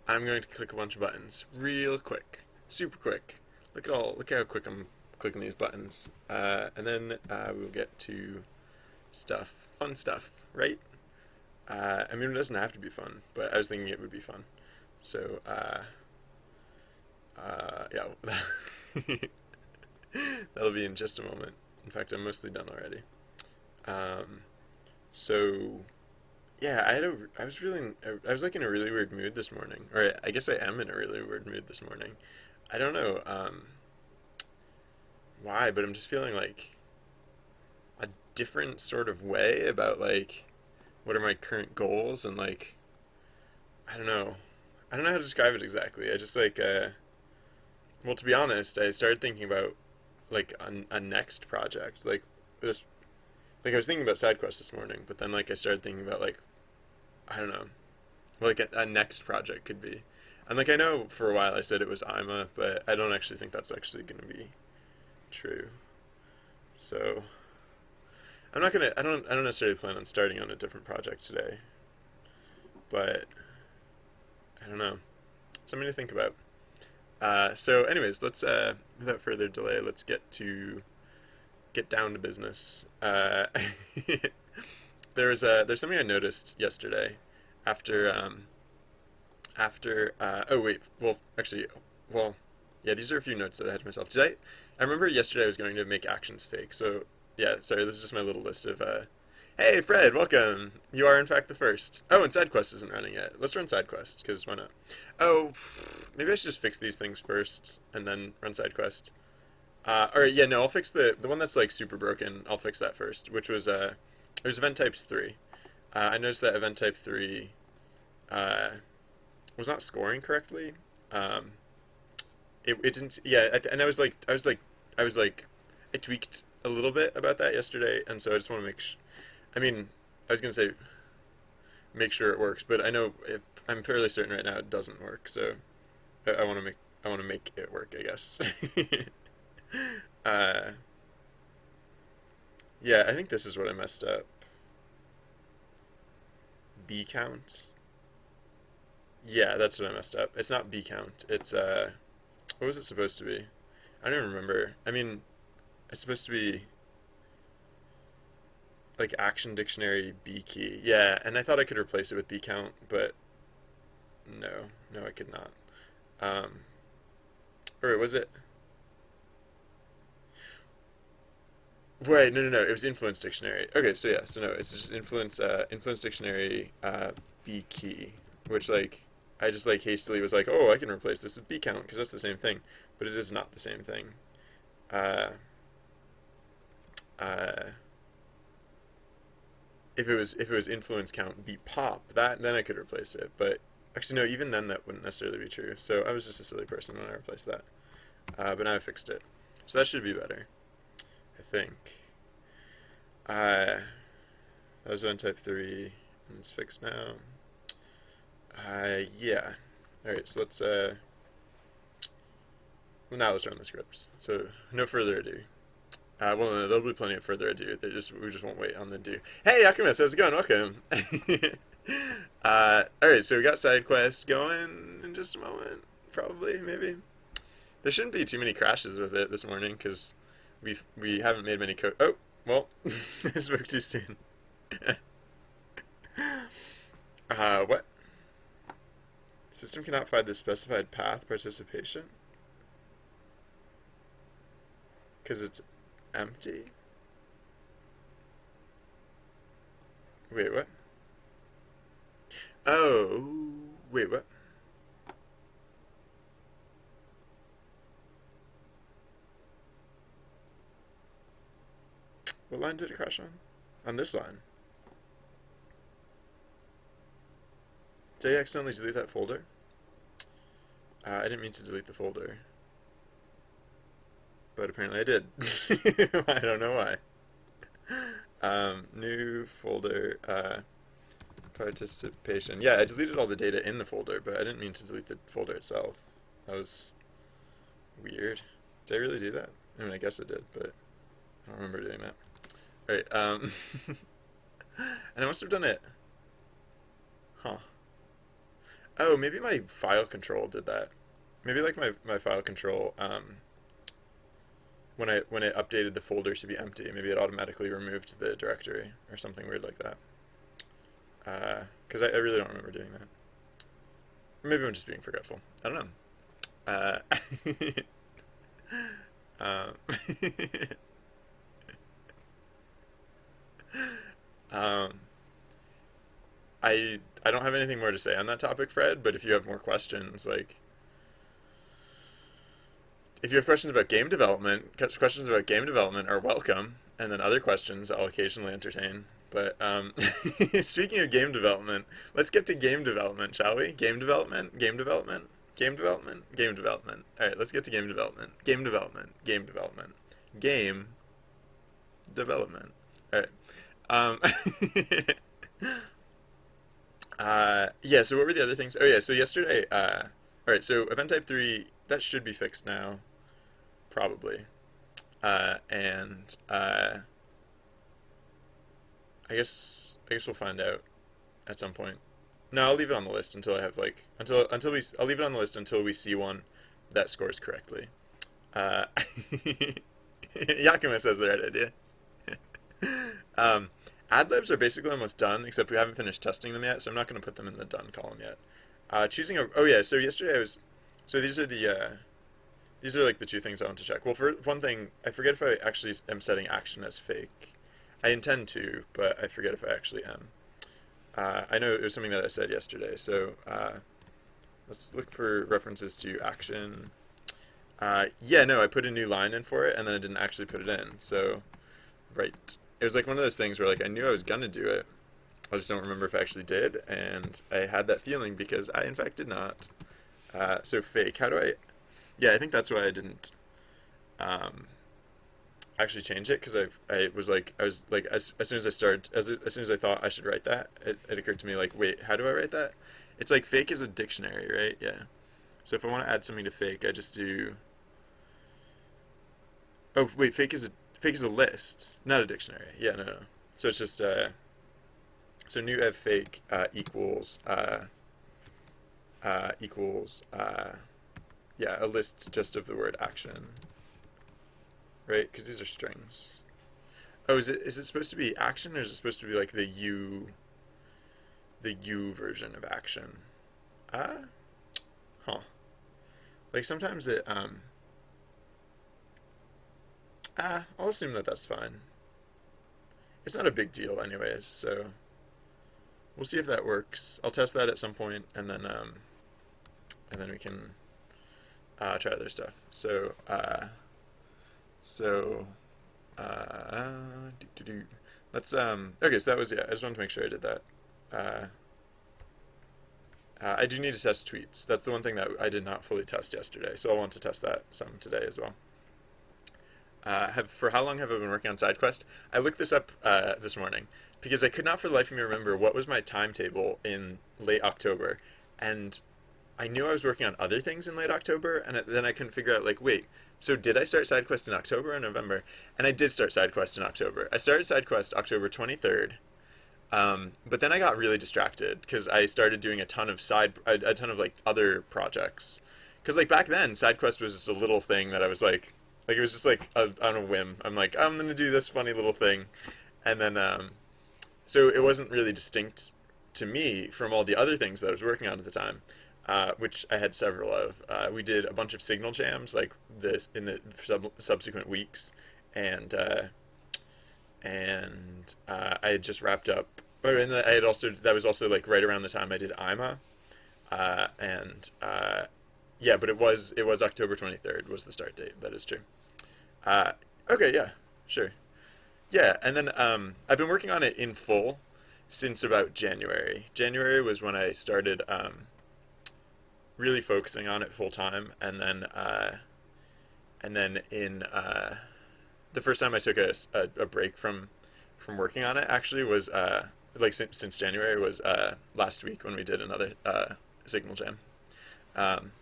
I'm going to click a bunch of buttons real quick, super quick. Look how quick I'm clicking these buttons. And then we'll get to fun stuff, right? I mean, it doesn't have to be fun, but I was thinking it would be fun. So, yeah, that'll be in just a moment. In fact, I'm mostly done already. Um, so yeah, I was like in a really weird mood this morning, or I guess I am in a really weird mood this morning. I don't know why, but I'm just feeling like a different sort of way about like what are my current goals and like I don't know how to describe it exactly. I just like well, to be honest, I started thinking about like a next project, like this. Like I was thinking about side quests this morning, but then like I started thinking about like I don't know, like a next project could be. And like I know for a while I said it was Ima, but I don't actually think that's actually going to be true. So I'm not gonna. I don't necessarily plan on starting on a different project today, but I don't know. Something to think about. So, anyways, let's without further delay, let's get down to business. There's something I noticed yesterday after oh wait, well actually, well yeah, these are a few notes that I had to myself. I remember yesterday I was going to make actions fake. So yeah, sorry, this is just my little list of hey Fred, welcome. You are in fact the first. Oh, and SideQuest isn't running yet. Let's run SideQuest because why not? Oh, maybe I should just fix these things first and then run SideQuest. All right, yeah, no, I'll fix the one that's like super broken. I'll fix that first, which was there's event types 3. I noticed that event type 3 uh, was not scoring correctly. Um, it didn't. Yeah, and I was like, I tweaked a little bit about that yesterday, and so I just want to I mean, I was gonna say make sure it works, but I'm fairly certain right now it doesn't work. So I want to make it work, I guess. uh, yeah, I think this is what I messed up. B count. Yeah, that's what I messed up. It's not B count. It's what was it supposed to be? I don't even remember. I mean, it's supposed to be like action dictionary B key. Yeah, and I thought I could replace it with B count, but no, I could not. Um, or was it? Wait, no. It was influence dictionary. Okay, so yeah, so no, it's just influence dictionary B key, which like I just like hastily was like, oh, I can replace this with B count because that's the same thing, but it is not the same thing. Uh, uh, if it was influence count B pop, that then I could replace it, but actually no, even then that wouldn't necessarily be true. So I was just a silly person when I replaced that. But now I fixed it, so that should be better, I think. Uh, that was on type 3, and it's fixed now. Yeah. Alright, so well, now let's run the scripts. So, no further ado. Well, no, there'll be plenty of further ado. We just won't wait on the do. Hey, Alchemist, how's it going? Welcome. Alright, so we got side quest going in just a moment. Probably, maybe. There shouldn't be too many crashes with it this morning, because we haven't made many code. Oh, well, I spoke too soon. What? System cannot find the specified path participation? Because it's empty? Wait, what? Oh, wait, what? What line did it crash on? On this line. Did I accidentally delete that folder? I didn't mean to delete the folder, but apparently I did. I don't know why. New folder, participation. Yeah, I deleted all the data in the folder, but I didn't mean to delete the folder itself. That was weird. Did I really do that? I mean, I guess I did, but I don't remember doing that. Alright, and I must have done it. Huh. Oh, maybe my file control did that. Maybe like my file control, when it updated the folder to be empty, maybe it automatically removed the directory or something weird like that. Because I really don't remember doing that. Or maybe I'm just being forgetful. I don't know. Um, um, I don't have anything more to say on that topic, Fred. But if you have more questions, like if you have questions about game development, questions about game development are welcome, and then other questions I'll occasionally entertain. But speaking of game development, let's get to game development, shall we? Game development, game development, game development, game development. All right, let's get to game development. Game development, game development, game development. All right. Um, yeah. So what were the other things? Oh yeah. So yesterday. All right. So event type 3 that should be fixed now, probably. And I guess we'll find out at some point. No, I'll leave it on the list until I have like until we I'll leave it on the list until we see one that scores correctly. Uh, Yakima says the right idea. um, Ad libs are basically almost done, except we haven't finished testing them yet, so I'm not going to put them in the done column yet. Choosing a oh yeah, so yesterday I was so these are like the two things I want to check. Well, for one thing, I forget if I actually am setting action as fake. I intend to, but I forget if I actually am. I know it was something that I said yesterday, so let's look for references to action. Yeah, no, I put a new line in for it, and then I didn't actually put it in. So, right. It was like one of those things where like I knew I was gonna do it. I just don't remember if I actually did, and I had that feeling because I in fact did not. So fake. How do I? Yeah, I think that's why I didn't um, actually change it because I was like as soon as I started as soon as I thought I should write that, it occurred to me like wait, how do I write that? It's like fake is a dictionary, right? Yeah. So if I want to add something to fake, I just do. Oh wait, fake is a list, not a dictionary. Yeah, no, no. So it's just so new ev fake equals yeah, a list just of the word action, right? Because these are strings. Oh, is it supposed to be action or is it supposed to be like the U version of action? Ah, huh. Like sometimes I'll assume that that's fine. It's not a big deal anyways, so we'll see if that works. I'll test that at some point and then we can try other stuff. So let's okay, so that was yeah, I just wanted to make sure I did that. Uh, I do need to test tweets. That's the one thing that I did not fully test yesterday, so I want to test that some today as well. Have for how long have I been working on SideQuest? I looked this up this morning because I could not for the life of me remember what was my timetable in late October, and I knew I was working on other things in late October, and then I couldn't figure out like wait, so did I start SideQuest in October or November? And I did start SideQuest in October. I started SideQuest October 23rd. But then I got really distracted because I started doing a ton of like other projects. Because like back then, SideQuest was just a little thing that I was like it was just like on a whim. I'm like I'm gonna do this funny little thing, and then so it wasn't really distinct to me from all the other things that I was working on at the time, which I had several of. We did a bunch of signal jams like this in the subsequent weeks, and I had just wrapped up. Oh, and I had also that was also like right around the time I did IMA, and yeah, but it was October 23rd was the start date. That is true. Uh, okay, yeah, sure, yeah, and then I've been working on it in full since about January. January was when I started really focusing on it full time, and then in the first time I took a break from working on it actually was like since January was last week when we did another signal jam. Um,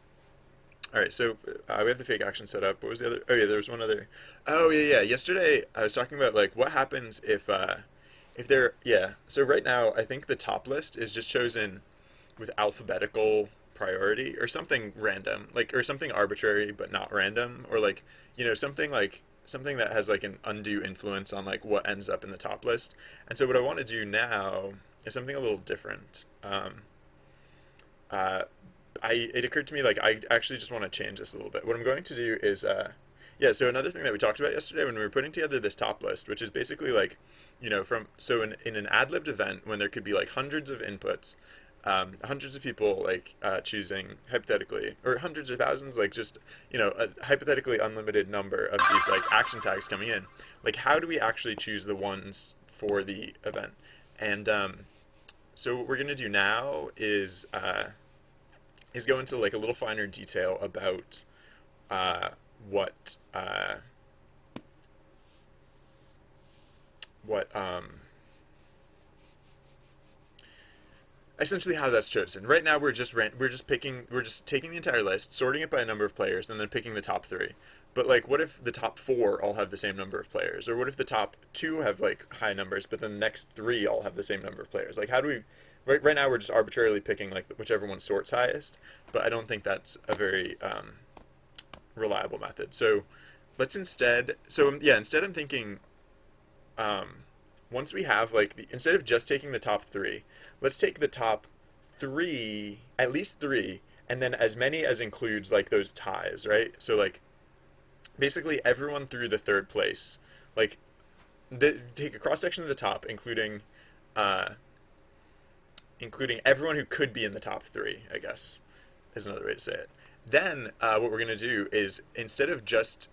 all right, so we have the fake action set up. What was the other? Oh yeah, there was one other. Oh yeah, yeah. Yesterday I was talking about like what happens if there. Yeah. So right now I think the top list is just chosen with alphabetical priority or something random, like or something arbitrary but not random, or like something that has like an undue influence on like what ends up in the top list. And so what I want to do now is something a little different. Uh, it occurred to me like I actually just want to change this a little bit. What I'm going to do is yeah, so another thing that we talked about yesterday when we were putting together this top list, which is basically like, from so in an ad-libbed event when there could be like hundreds of inputs, hundreds of people like choosing hypothetically, or hundreds or thousands, like just a hypothetically unlimited number of these like action tags coming in. Like, how do we actually choose the ones for the event? And so what we're gonna do now is go into like a little finer detail about uh, what what essentially how that's chosen. Right now we're just taking the entire list, sorting it by a number of players, and then picking the top three. But like, what if the top four all have the same number of players, or what if the top two have like high numbers, but then the next three all have the same number of players? Like, how do we? Right now we're just arbitrarily picking like whichever one sorts highest, but I don't think that's a very reliable method. So let's instead. So yeah, instead I'm thinking um, once we have like instead of just taking the top three, let's take the top three, at least three, and then as many as includes like those ties, right? So like basically everyone through the third place, like take a cross section of the top, uh, including everyone who could be in the top three, I guess is another way to say it. Then what we're going to do is instead of just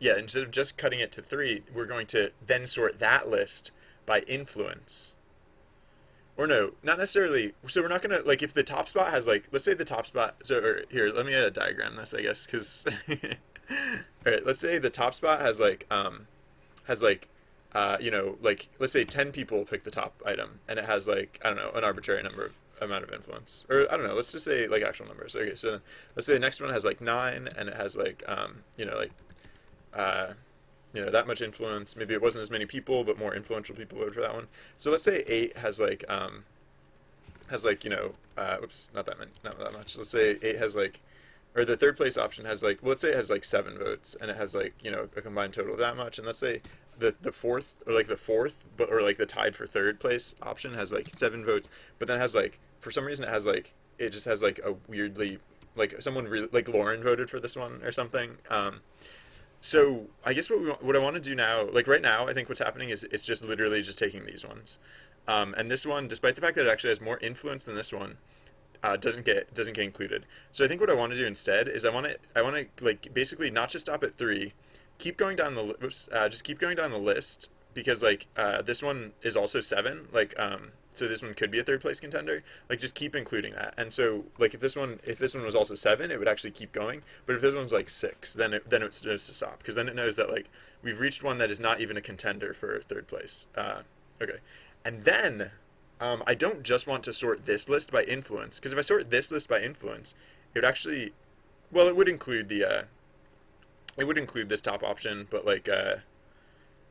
cutting it to three, we're going to then sort that list by influence. Or no, not necessarily. So we're not gonna like if the top spot has like, let's say the top spot. So here, let me diagram this, I guess, because all right, let's say the top spot has like like let's say 10 people pick the top item, and it has like, I don't know, an arbitrary amount of influence, or I don't know, let's just say like actual numbers. Okay, so then let's say the next one has like 9, and it has like uh that much influence. Maybe it wasn't as many people, but more influential people voted for that one. So let's say 8 has like oops, not that much. Let's say 8 has like, or the third place option has like, well, let's say it has like 7 votes, and it has like a combined total of that much. And let's say the fourth, or like the fourth, but or like the tied for third place option has like 7 votes, but then has like, for some reason it just has like a weirdly, like someone really, like Lauren voted for this one or something. So I guess what I want to do now, like right now, I think what's happening is it's just literally just taking these ones, and this one, despite the fact that it actually has more influence than this one, doesn't get included. So I think what I want to do instead is I want to like basically not just stop at 3, keep going down just keep going down the list, because like this one is also 7, like so this one could be a third place contender. Like, just keep including that. And so like if this one was also 7, it would actually keep going. But if this one's like 6, then it knows to stop, because then it knows that like we've reached one that is not even a contender for third place. Okay, and then I don't just want to sort this list by influence, because if I sort this list by influence, it would actually, well, it would include this top option, but like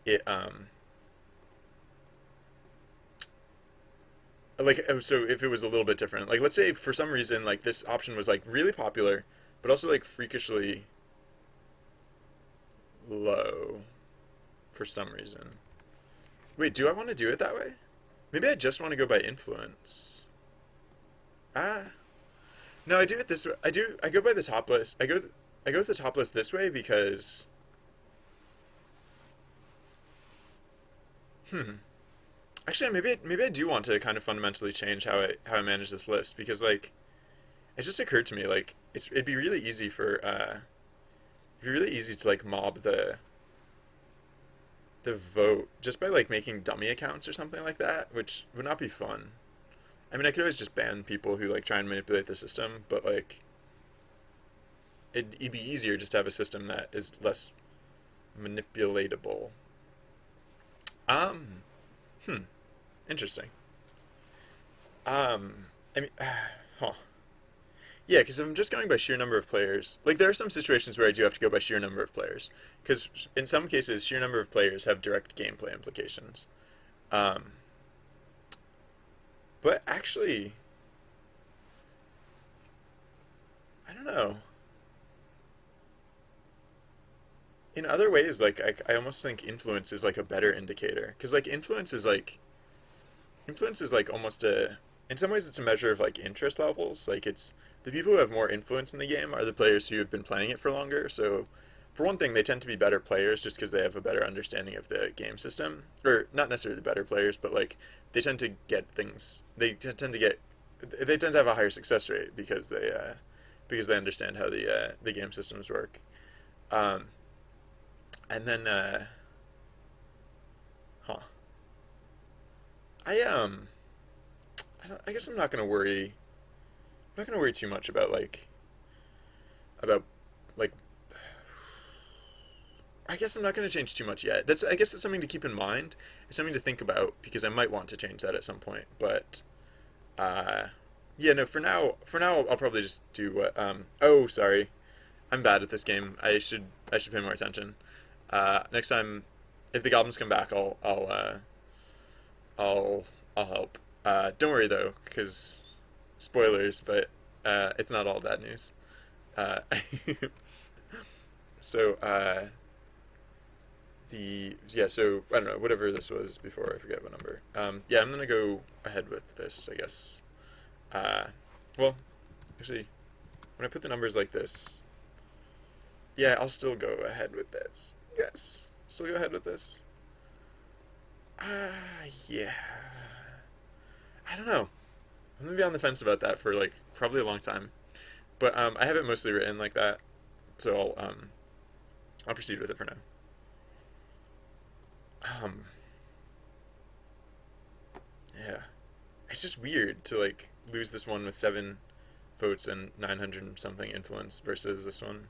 it like, oh, so if it was a little bit different, like let's say for some reason like this option was like really popular, but also like freakishly low for some reason. Wait, do I want to do it that way? Maybe I just want to go by influence. Ah, no, I do it this way. I go by the top list. I go with the top list this way because hmm. Actually, maybe I do want to kind of fundamentally change how I manage this list, because like it just occurred to me like it'd be really easy to like mob the vote just by like making dummy accounts or something like that, which would not be fun. I mean, I could always just ban people who like try and manipulate the system, but like it'd be easier just to have a system that is less manipulatable. Um, hmm, interesting. I mean, huh. Yeah, because I'm just going by sheer number of players. Like, there are some situations where I do have to go by sheer number of players, because in some cases, sheer number of players have direct gameplay implications. Um, but actually, I don't know. In other ways, like I almost think influence is like a better indicator because like influence is like almost a in some ways it's a measure of like interest levels. Like it's the people who have more influence in the game are the players who have been playing it for longer. So for one thing, they tend to be better players just because they have a better understanding of the game system, or not necessarily better players, but like they tend to get things. They tend to have a higher success rate because they understand how the game systems work. Um, and then huh. I I guess I'm not gonna worry. I'm not gonna worry too much about like. I guess I'm not gonna change too much yet. I guess that's something to keep in mind. It's something to think about because I might want to change that at some point. But uh, yeah, no. For now, I'll probably just do what. Oh, sorry. I'm bad at this game. I should pay more attention. Next time, if the goblins come back, I'll I'll help. Don't worry though, because spoilers, but it's not all bad news. Uh, so the yeah, so I don't know, whatever this was before, I forget what number. Yeah, I'm gonna go ahead with this, I guess. Uh, well, actually, when I put the numbers like this, yeah, I'll still go ahead with this. Yes, still go ahead with this. Yeah. I don't know. I'm gonna be on the fence about that for like probably a long time. But I have it mostly written like that, so I'll proceed with it for now. Um, yeah, it's just weird to like lose this one with 7 votes and 900 something influence versus this one.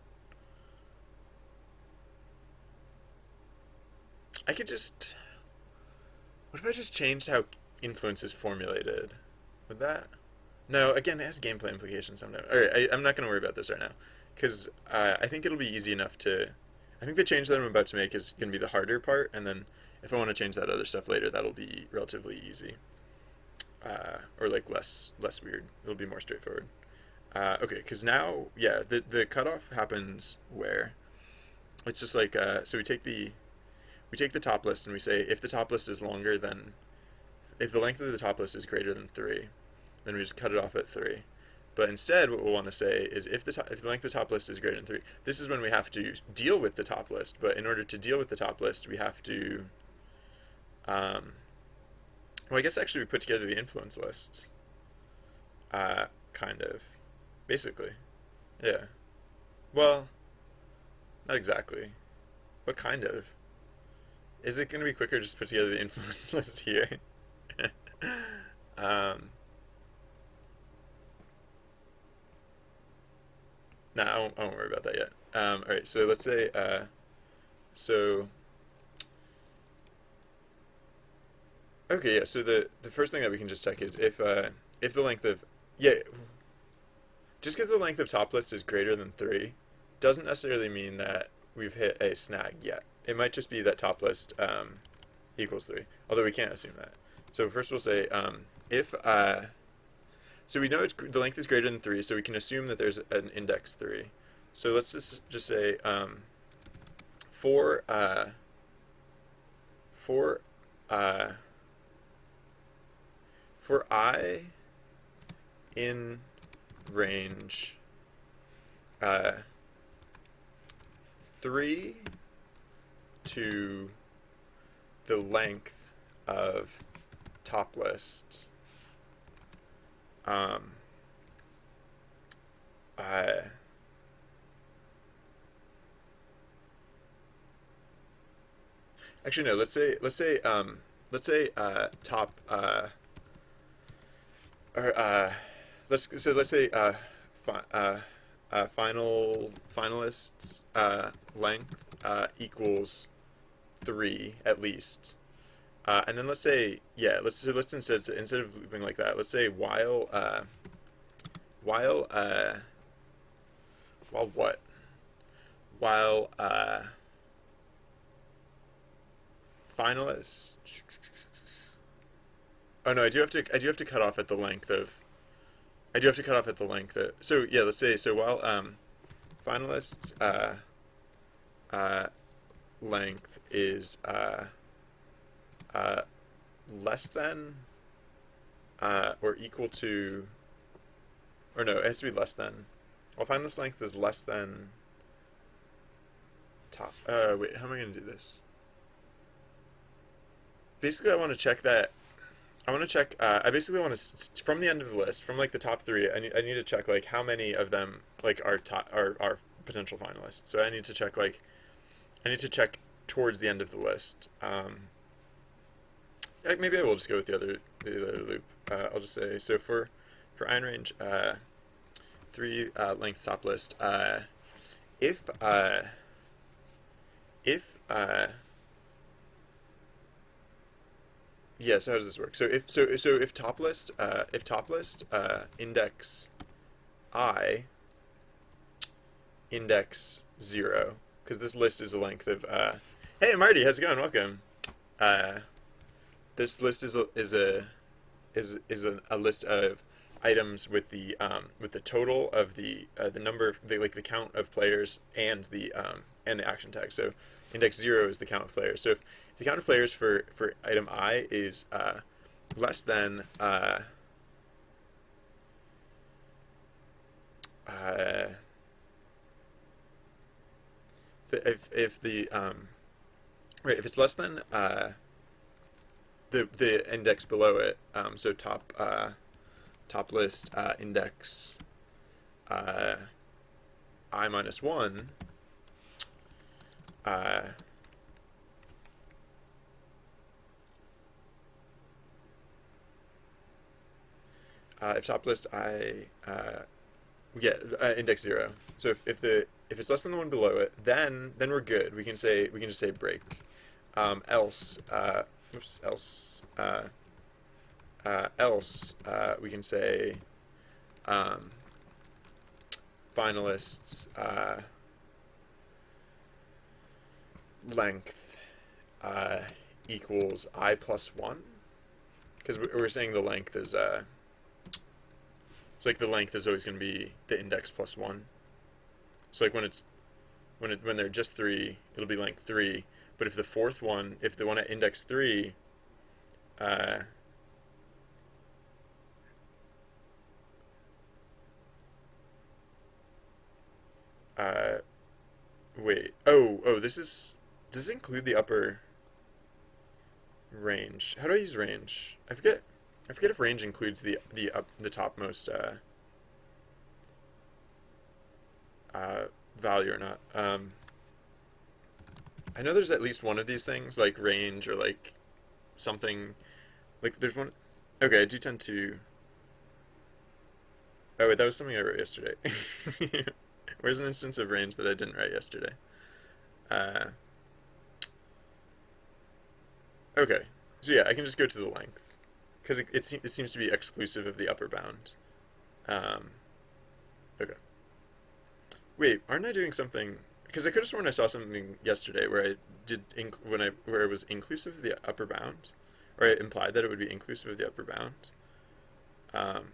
I could just. What if I just changed how influence is formulated? Would that? No, again, it has gameplay implications sometimes. All right, I'm not going to worry about this right now because I think it'll be easy enough to. I think the change that I'm about to make is going to be the harder part, and then if I want to change that other stuff later, that'll be relatively easy, or like less weird. It'll be more straightforward. Okay, because now, yeah, the cutoff happens where it's just like so we take the top list and we say if the top list is longer than if the length of the top list is greater than 3, then we just cut it off at 3. But instead, what we'll want to say is if the length of the top list is greater than 3, this is when we have to deal with the top list. But in order to deal with the top list, we have to, um, well, I guess actually we put together the influence lists, kind of, basically. Yeah. Well, not exactly, but kind of. Is it going to be quicker just to put together the influence list here? um, nah, I won't worry about that yet. All right, so let's say, so, okay, yeah, so the first thing that we can just check is if the length of, yeah, just because the length of top list is greater than 3 doesn't necessarily mean that we've hit a snag yet. It might just be that top list equals 3, although we can't assume that. So first we'll say if so we know the length is greater than 3, so we can assume that there's an index 3. So let's just say for for uh, for I in range uh, 3 to the length of top list. Um, uh, Actually, no. Top or let's say fi- finalists length equals 3 at least. And then let's say, yeah, let's instead of looping like that, let's say while while what while finalists. Oh no, I do have to cut off at the length of I do have to cut off at the length. So yeah, let's say so while finalists uh, length is uh, less than or equal to, or no, it has to be less than. Well, finalist length is less than top. Wait, how am I going to do this? Basically, I want to check that. I want to check. I basically want to from the end of the list, from like the top three. I need to check like how many of them like are top are potential finalists. So I need to check like I need to check towards the end of the list. Maybe I will just go with the other loop. I'll just say so for iron range 3 length top list. If if yeah, so how does this work? So if top list index I index 0, because this list is a length of hey Marty, how's it going? Welcome. This list is a list of items with the total of the number of the count of players and the action tag. So index 0 is the count of players. So if the count of players for item I is less than if the right, if it's less than the index below it, so top list index I minus 1, if top list index 0. So if it's less than the one below it, then we're good. We can just say break. Else we can say finalists length equals I plus 1, because we're saying the length is so like the length is always going to be the index plus 1. So like when they're just 3, it'll be length 3. But if the fourth one, if the one at index 3 wait, does this include the upper range? How do I use range? I forget if range includes the topmost value or not. I know there's at least one of these things, like range or like something. Like there's one. Okay, I do tend to. Oh wait, that was something I wrote yesterday. Where's an instance of range that I didn't write yesterday? Okay, so yeah, I can just go to the length because it seems to be exclusive of the upper bound. Okay. Wait, aren't I doing something? Because I could have sworn I saw something yesterday where I did where it was inclusive of the upper bound, or it implied that it would be inclusive of the upper bound. Um,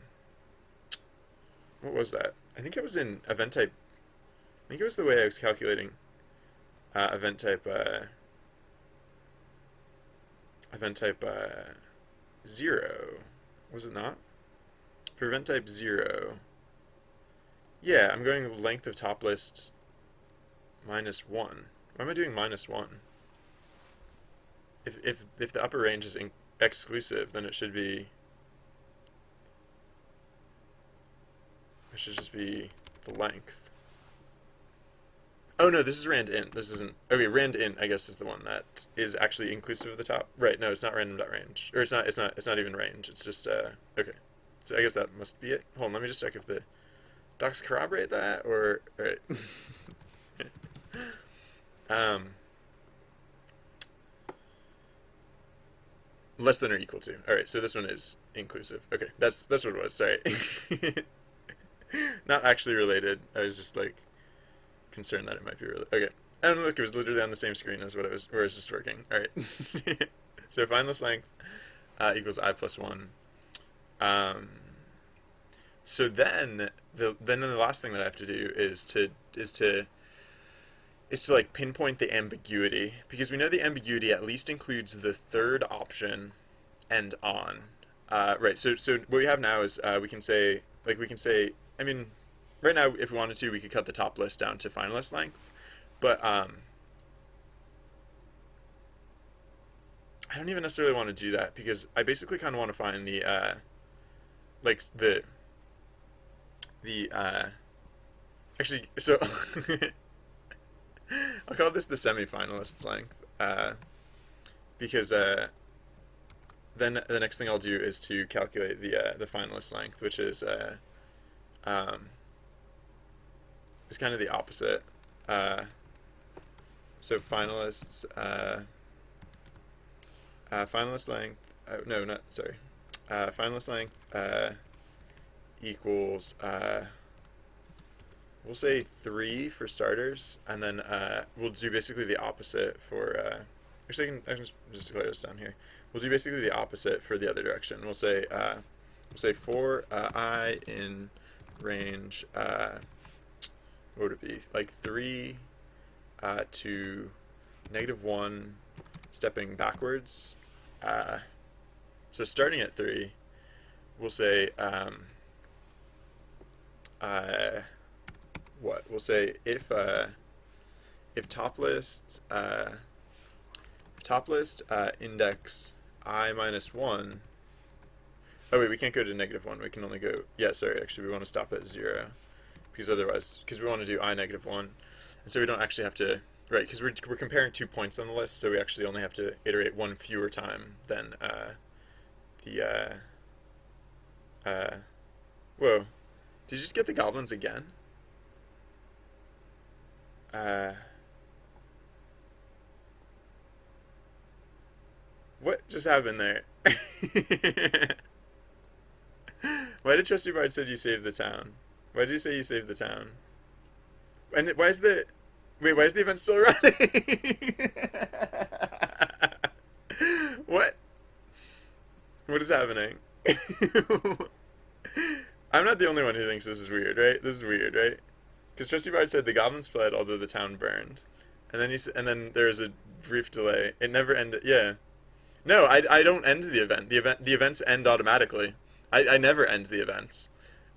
what was that? I think it was in event type. I think it was the way I was calculating event type 0. Was it not? For event type 0, yeah, I'm going length of top list minus 1. Why am I doing minus 1? If the upper range is exclusive, then it should just be the length. Oh no, this is rand int. This isn't. Okay, rand int I guess is the one that is actually inclusive of the top. Right, no, it's not random.range. Or it's not even range. It's just okay. So I guess that must be it. Hold on, let me just check if the docs corroborate that or all right. Less than or equal to. All right, so this one is inclusive. Okay, that's what it was. Sorry. Not actually related. I was just like concerned that it might be related. Okay. I don't know, look, it was literally on the same screen as where it was just working. All right. So finalist length equals I plus 1. So then the last thing that I have to do is to like pinpoint the ambiguity, because we know the ambiguity at least includes the third option and on. Right. So what we have now is we can say I mean, right now if we wanted to we could cut the top list down to finalist length, but I don't even necessarily want to do that because I basically kind of want to find like the actually so I'll call this the semi-finalists length, because then the next thing I'll do is to calculate the finalist length, which um, is kind of the opposite. Uh, so finalist length. No, not sorry. Finalist length equals we'll say 3 for starters, and then we'll do basically the opposite for. Actually, I can just declare this down here. We'll do basically the opposite for the other direction. We'll say for I in range. What would it be? Like 3 to -1, stepping backwards. So starting at 3, we'll say what? We'll say if top list index I minus 1. Oh wait, we can't go to -1. We can only go. Yeah, sorry. Actually, we want to stop at 0 because we want to do I -1, and so we don't actually have to. Right, because we're comparing 2 points on the list, so we actually only have to iterate one fewer time than the. Whoa, did you just get the goblins again? What just happened there? Why did Trusty Bard said you saved the town? Why did you say you saved the town? And why is the why is the event still running? What? What is happening? I'm not the only one who thinks this is weird, right? This is weird, right? Because Trusty Bard said the goblins fled, although the town burned, and then there was a brief delay. It never ended. Yeah. No, I don't end the event. The events end automatically. I never end the events.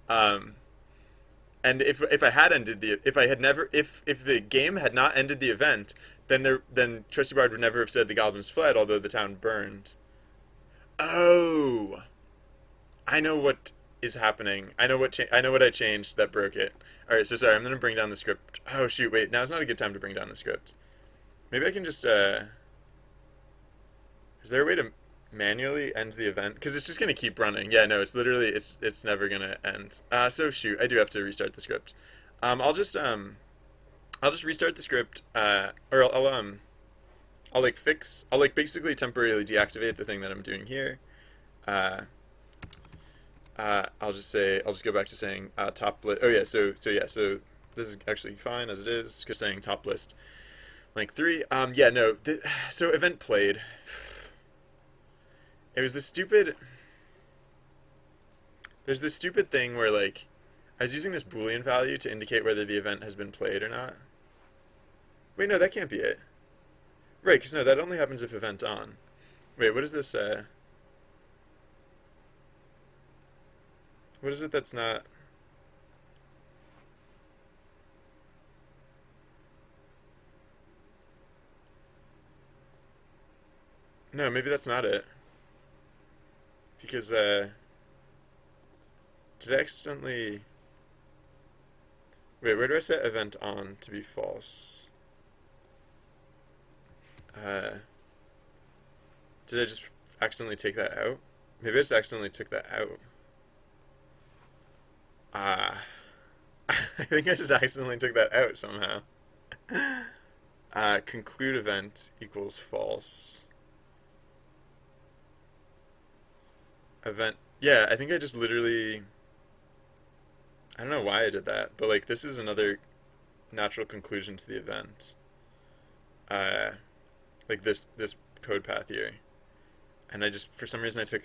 Um, and if I had ended if I had never if the game had not ended the event, then Trusty Bard would never have said the goblins fled, although the town burned. Oh, I know what is happening. I know what I changed that broke it. All right, so sorry. I'm gonna bring down the script. Oh shoot, wait. Now's not a good time to bring down the script. Maybe I can just. Is there a way to manually end the event? Because it's just gonna keep running. Yeah, no, it's never gonna end. So shoot, I do have to restart the script. I'll just restart the script. Or I'll like basically temporarily deactivate the thing that I'm doing here. Uh, I'll just go back to saying top list. Oh yeah, so this is actually fine as it is. Because saying top list like 3. Yeah, no. So event played. It was this stupid. There's this stupid thing where like I was using this Boolean value to indicate whether the event has been played or not. Wait, no, that can't be it. Right, because no, that only happens if event on. Wait, what is this? What is it that's not? No, maybe that's not it. Because did I accidentally? Wait, where do I set event on to be false? Uh, did I just accidentally take that out? Maybe I just accidentally took that out. Ah, I think I just accidentally took that out somehow. Conclude event equals false. Event. Yeah, I think I just literally. I don't know why I did that, but like this is another natural conclusion to the event. Uh, like this code path here, and I just for some reason I took.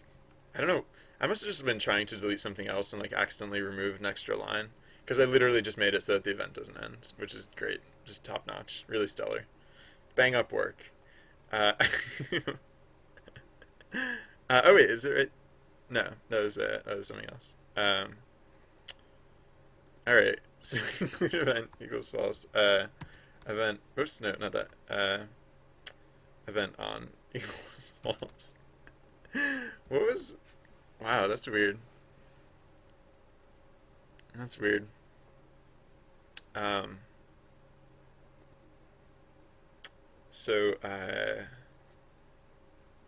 I don't know. I must have just been trying to delete something else and like accidentally removed an extra line because I literally just made it so that the event doesn't end, which is great, just top notch, really stellar, bang up work. Uh, oh wait, is it right? No, that was something else. All right, so include event equals false. Event. Oops, no, not that. Event on equals false. What was? Wow, that's weird. That's weird. Um. So,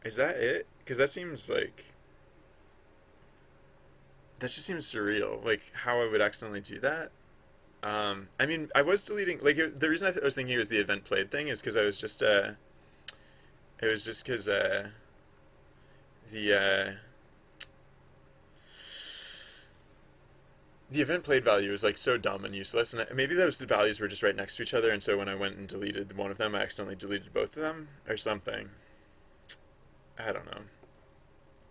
is that it? Because that seems like that just seems surreal. Like how I would accidentally do that. I mean, I was deleting like the reason I was thinking it was the event played thing is because I was just it was just because the the event played value is like so dumb and useless, and maybe those values were just right next to each other, and so when I went and deleted one of them, I accidentally deleted both of them or something. I don't know.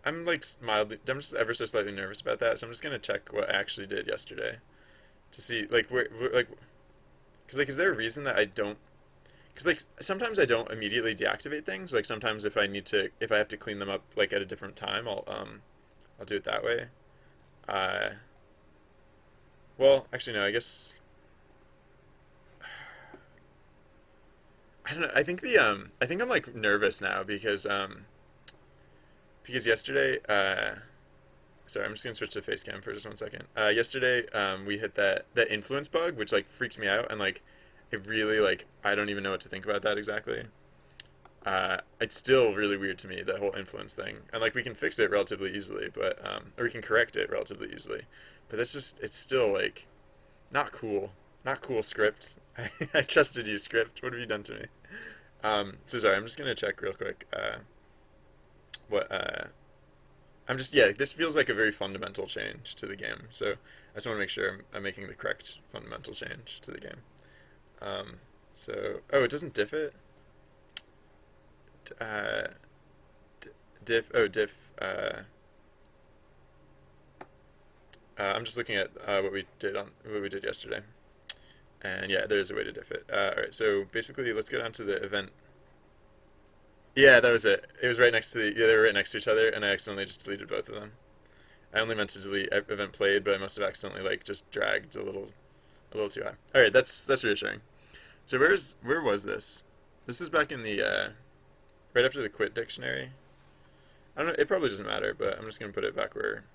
I'm like mildly, I'm just ever so slightly nervous about that, so I'm just gonna check what I actually did yesterday to see like like, because like, is there a reason that I don't? Because like sometimes I don't immediately deactivate things. Like sometimes if I have to clean them up like at a different time, I'll do it that way. Uh, well, actually no, I guess I don't know. I think I'm like nervous now because yesterday sorry, I'm just gonna switch to face cam for just 1 second. Yesterday, we hit that influence bug, which like freaked me out, and like it really like I don't even know what to think about that exactly. It's still really weird to me, that whole influence thing, and like we can fix it relatively easily, but or we can correct it relatively easily, but that's just it's still like not cool, not cool script. I trusted you, script. What have you done to me? So sorry, I'm just gonna check real quick. What I'm just yeah. This feels like a very fundamental change to the game, so I just want to make sure I'm making the correct fundamental change to the game. Um, so oh, it doesn't diff it. Uh, diff oh diff. I'm just looking at what we did yesterday, and yeah, there is a way to diff it. All right, so basically, let's go down to the event. Yeah, that was it. It was right next to yeah, they were right next to each other, and I accidentally just deleted both of them. I only meant to delete event played, but I must have accidentally like just dragged a little too high. All right, that's reassuring. So where was this? This was back in the right after the quit dictionary. I don't know. It probably doesn't matter, but I'm just gonna put it back where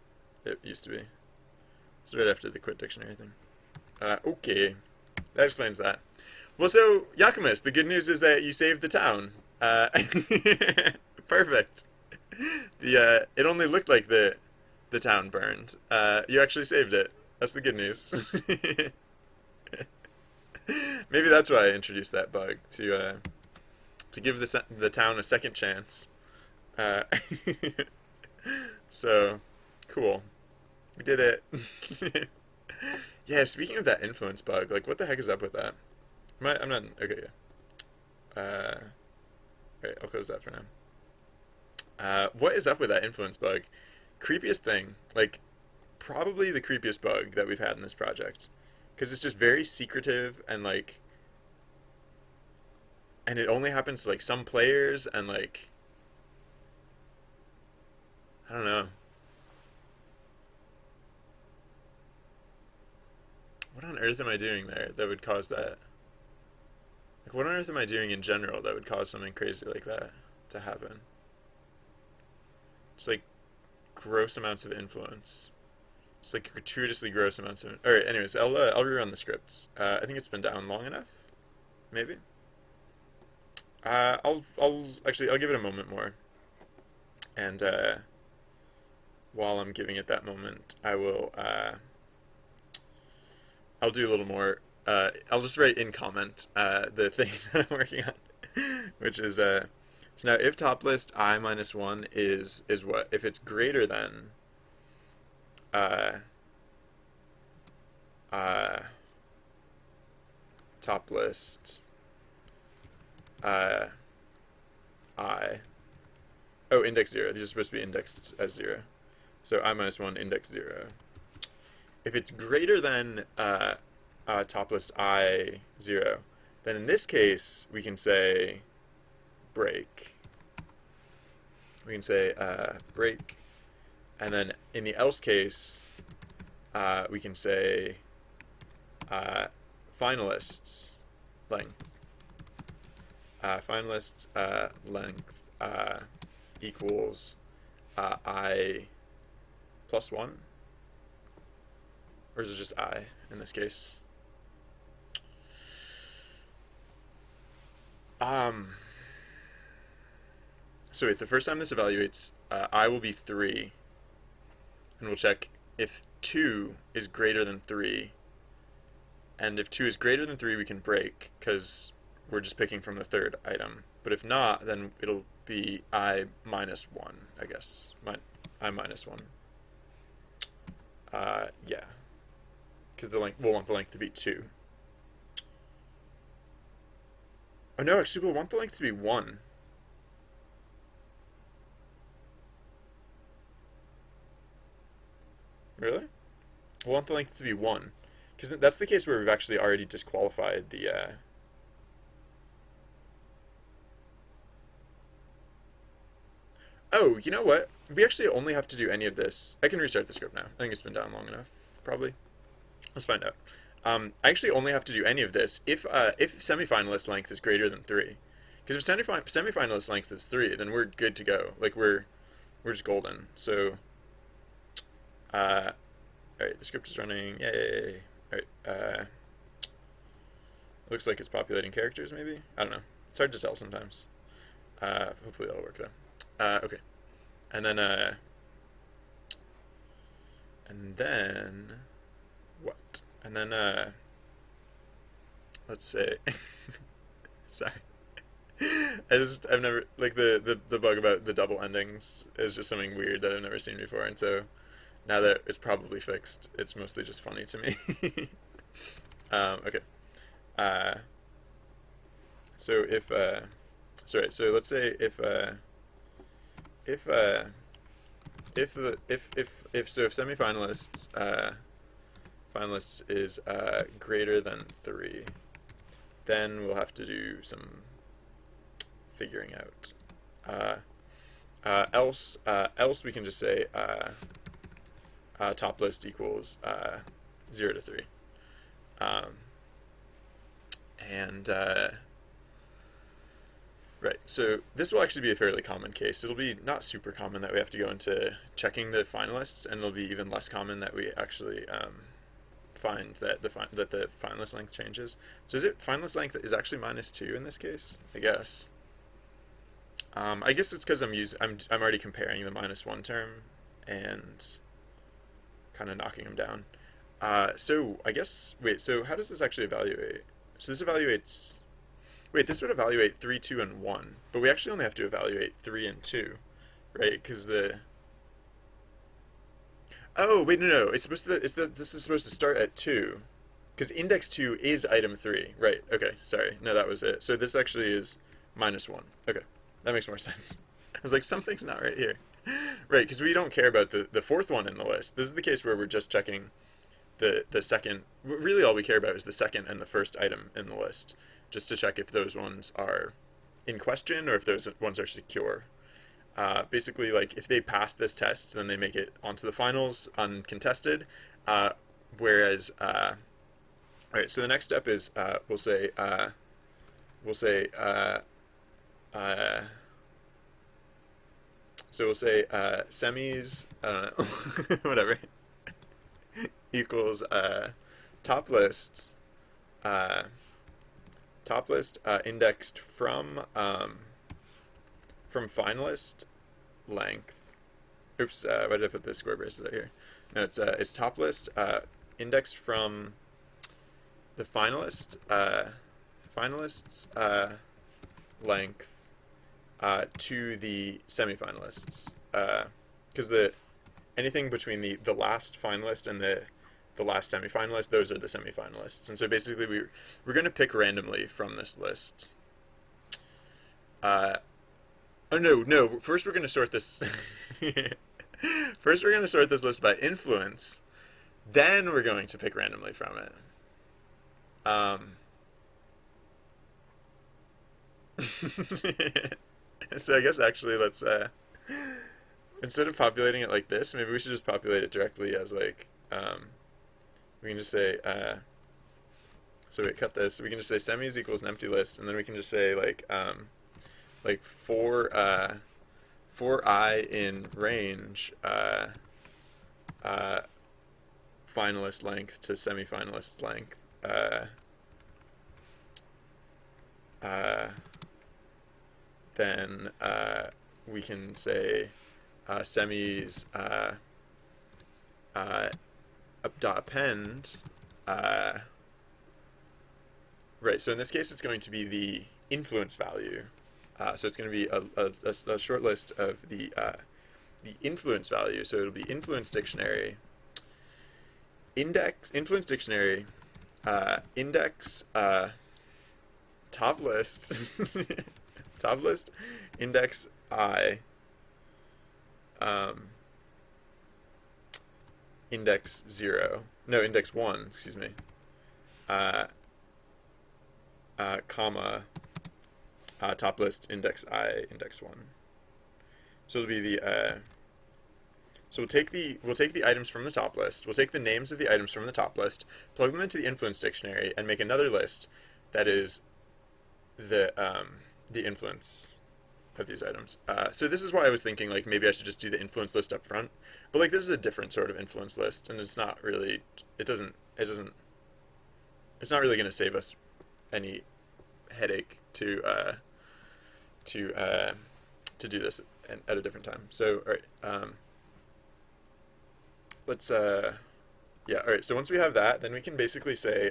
it used to be. So right after the quit dictionary thing. Okay, that explains that. Well, so Yakumus, the good news is that you saved the town. Uh, perfect. The it only looked like the town burned. You actually saved it. That's the good news. Maybe that's why I introduced that bug to give the town a second chance. Uh, so cool, we did it. Yeah. Speaking of that influence bug, like what the heck is up with that? I'm not okay. Yeah. Right, I'll close that for now. What is up with that influence bug? Creepiest thing, like probably the creepiest bug that we've had in this project, because it's just very secretive and like, and it only happens to like some players and like I don't know what on earth am I doing there that would cause that. Like, what on earth am I doing in general that would cause something crazy like that to happen? It's like gross amounts of influence. It's like gratuitously gross amounts of. All right. Anyways, I'll rerun the scripts. I think it's been down long enough. Maybe. I'll give it a moment more, and while I'm giving it that moment, I'll do a little more. I'll just write in comment the thing that I'm working on, which is so now if top list I minus one is what if it's greater than uh, uh, top list uh, I index zero. These are supposed to be indexed as zero. So I minus 1, index 0. If it's greater than top list I 0, then in this case we can say break. We can say break, and then in the else case we can say finalists length. Finalists length equals I plus 1, or is it just I in this case? So wait, the first time this evaluates, I will be 3, and we'll check if 2 is greater than 3, and if 2 is greater than 3 we can break, because we're just picking from the third item. But if not, then it'll be I minus 1, I guess. I minus 1. Yeah. Because the length, we'll want the length to be 2. Oh no, actually we'll want the length to be 1. Really? We'll want the length to be 1. Because that's the case where we've actually already disqualified the Oh, you know what? We actually only have to do any of this. I can restart the script now. I think it's been down long enough, probably. Let's find out. I actually only have to do any of this if semifinalist length is greater than 3. Because if semifinalist length is 3, then we're good to go. Like we're just golden. So, all right, the script is running. Yay! All right. Looks like it's populating characters. Maybe, I don't know. It's hard to tell sometimes. Hopefully that'll work though. Okay, and then what? And then let's say, sorry, I've never, like, the bug about the double endings is just something weird that I've never seen before, and so now that it's probably fixed, it's mostly just funny to me. Okay, so if so let's say if semifinalists finalists is greater than 3, then we'll have to do some figuring out. Else we can just say top list equals 0 to 3, and right, so this will actually be a fairly common case. It'll be not super common that we have to go into checking the finalists, and it'll be even less common that we actually find that the finalist length changes. So is it finalist length is actually -2 in this case? I guess. I guess it's because I'm already comparing the -1 term and kind of knocking them down. So I guess so how does this actually evaluate? So this evaluates. Wait, this would evaluate 3, 2, and 1, but we actually only have to evaluate 3 and 2, right? Because oh wait, no, it's supposed to this is supposed to start at 2, because index 2 is item 3, right? Okay, sorry, no, that was it. So this actually is -1. Okay, that makes more sense. I was like, something's not right here, right? Because we don't care about the fourth one in the list. This is the case where we're just checking the second. Really, all we care about is the second and the first item in the list, just to check if those ones are in question or if those ones are secure. Basically, like, if they pass this test, then they make it onto the finals uncontested. Whereas, all right, so the next step is we'll say semis, whatever, equals top list. Top list indexed from finalist length. Oops, why did I put the square braces out here? No, it's top list indexed from the finalists length to the semifinalists, because anything between the last finalist and the last semifinalist, those are the semifinalists. And so basically we're going to pick randomly from this list. Oh no, first we're going to sort this First, we're going to sort this list by influence. Then we're going to pick randomly from it. So I guess actually let's instead of populating it like this, maybe we should just populate it directly as like we can just say so we cut this. We can just say semis equals an empty list, and then we can just say like for I in range finalist length to semifinalist length. Then we can say semis dot append. Right, so in this case it's going to be the influence value. So it's going to be a short list of the influence value. So it'll be influence dictionary, influence dictionary, index, top list, top list, index I, index 0, no, index 1, excuse me, comma, top list, index I, index 1. So it'll be the, so we'll take the items from the top list, we'll take the names of the items from the top list, plug them into the influence dictionary, and make another list that is the influence of these items. So this is why I was thinking like maybe I should just do the influence list up front, but like this is a different sort of influence list, and it's not really, it's not really going to save us any headache to do this at a different time. So all right, let's yeah, all right, so once we have that, then we can basically say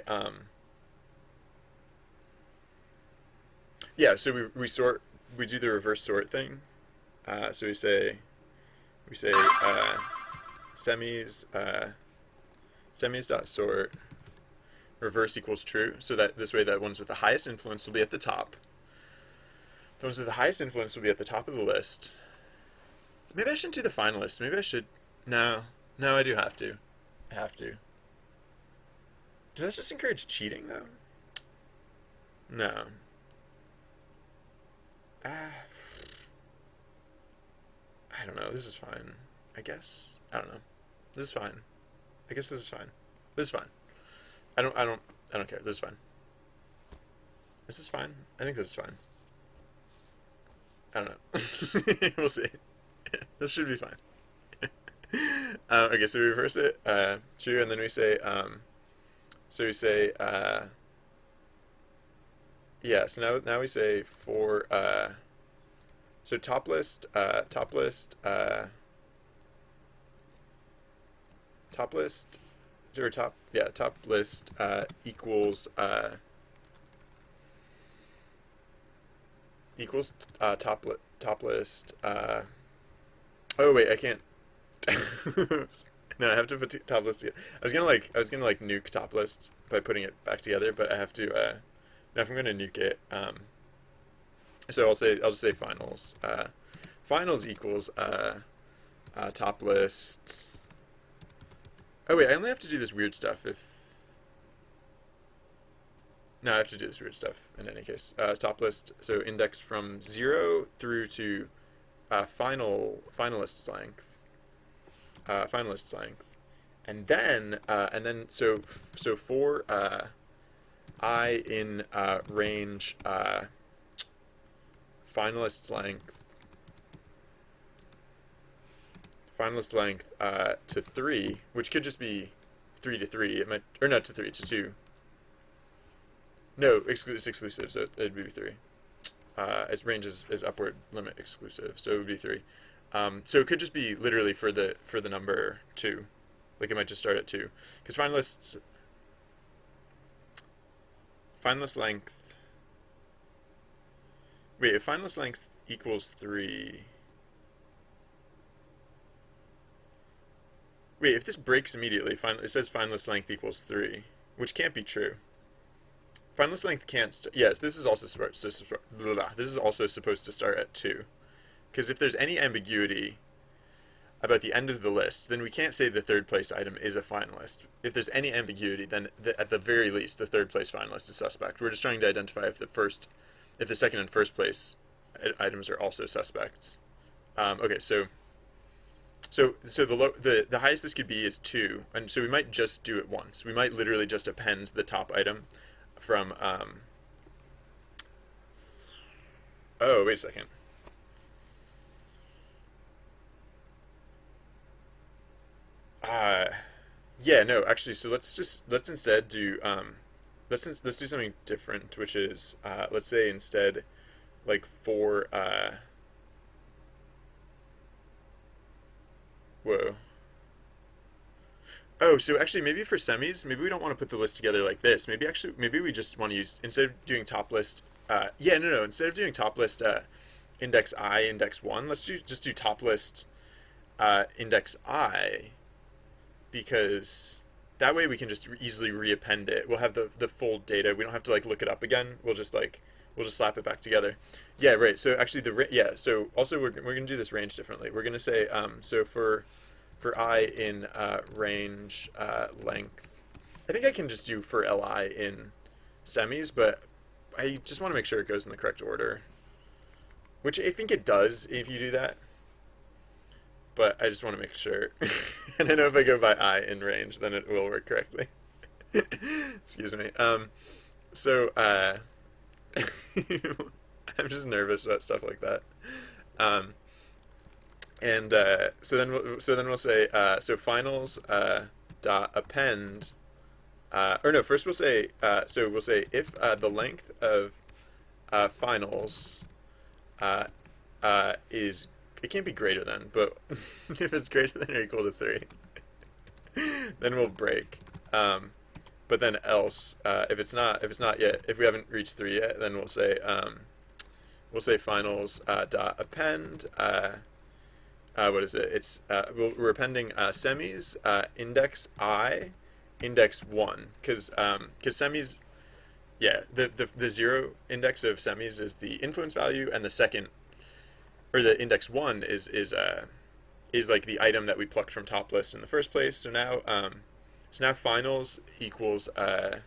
yeah, so we do the reverse sort thing. So we say semis dot sort reverse equals true, so that this way the ones with the highest influence will be at the top. The ones with the highest influence will be at the top of the list. Maybe I shouldn't do the finalists. Maybe I should. No, I do have to. I have to. Does that just encourage cheating though? No. I don't know. This is fine. I guess. I don't know. This is fine. I guess this is fine. This is fine. I don't care. This is fine. This is fine. I think this is fine. I don't know. We'll see. This should be fine. Okay, so we reverse it, true, and then we say, yeah, so now we say for, so top list, top list, equals, top list, oh wait, I can't, no, I have to put top list together. I was gonna nuke top list by putting it back together, but I have to, now if I'm gonna nuke it, so I'll just say finals, finals equals, top list, oh wait, I only have to do this weird stuff no, I have to do this weird stuff in any case. Top list, so index from 0 through to finalist's length, and then so for I in range finalist's length to 3, which could just be 3 to 3. It might, or not to 3 to 2. No, it's exclusive, so it'd be 3. Its range is upward limit exclusive, so it would be 3. So it could just be literally for the number 2. Like it might just start at 2. Because finalist length. Wait, if finalist length equals 3. Wait, if this breaks immediately, it says finalist length equals 3, which can't be true. Finalist length can't. Yes, this is also supposed to start at 2, because if there's any ambiguity, about the end of the list, then we can't say the third place item is a finalist. If there's any ambiguity, then at the very least, the third place finalist is suspect. We're just trying to identify if the second and first place items are also suspects. Okay, so the highest this could be is 2, and so we might just do it once. We might literally just append the top item from. Oh, wait a second. Uh, yeah, no, actually, so let's instead do let's do something different, which is let's say instead like for whoa. Oh, so actually maybe for semis, maybe we don't want to put the list together like this. Maybe we just want to use, instead of doing top list yeah, no, instead of doing top list index I, index 1, just do top list index I, because that way we can just easily reappend it. We'll have the full data. We don't have to like look it up again. We'll just slap it back together. Yeah, right. So actually so also we're going to do this range differently. We're going to say so for I in range length, I think I can just do for Li in semis, but I just want to make sure it goes in the correct order, which I think it does if you do that, but I just want to make sure. And I know if I go by I in range, then it will work correctly. Excuse me. So I'm just nervous about stuff like that. Um, and so then we'll say so finals dot append. Or no, first we'll say so we'll say if the length of finals is, it can't be greater than, but if it's greater than or equal to 3, then we'll break. But then else, if it's not yet, if we haven't reached 3 yet, then we'll say finals dot append. What is it? It's we're appending semis index I, index 1, because semis, yeah, the 0 index of semis is the influence value, and the second, or the index 1 is like the item that we plucked from top list in the first place. So now finals equals what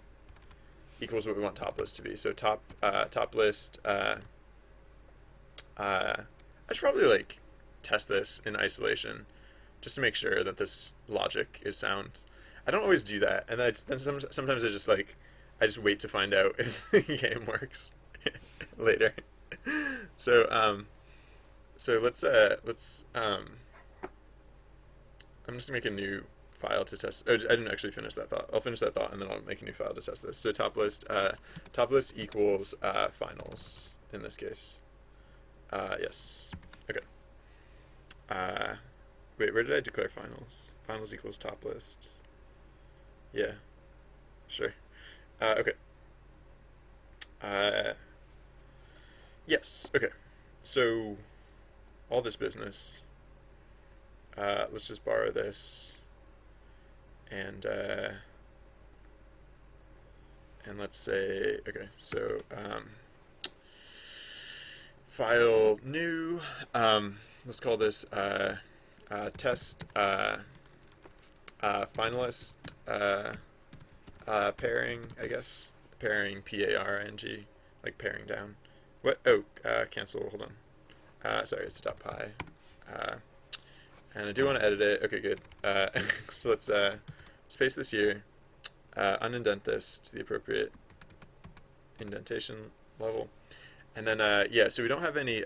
we want top list to be. So top list. I should probably like test this in isolation just to make sure that this logic is sound. I don't always do that, and then sometimes I just wait to find out if the game works later. So let's I'm just gonna make a new file to test. Oh, I didn't actually finish that thought. I'll finish that thought and then I'll make a new file to test this. So top list equals finals in this case. Yes. Okay. Wait, where did I declare finals? Finals equals top list. Yeah. Sure. Okay. Yes. Okay. So all this business. Let's just borrow this. And let's say, okay, so file new, let's call this test finalist pairing, I guess, pairing PARING, like paring down. What? Oh, cancel, hold on. Sorry, it's .py. And I do want to edit it. Okay, good. So let's paste this here, unindent this to the appropriate indentation level, and then yeah. So we don't have any.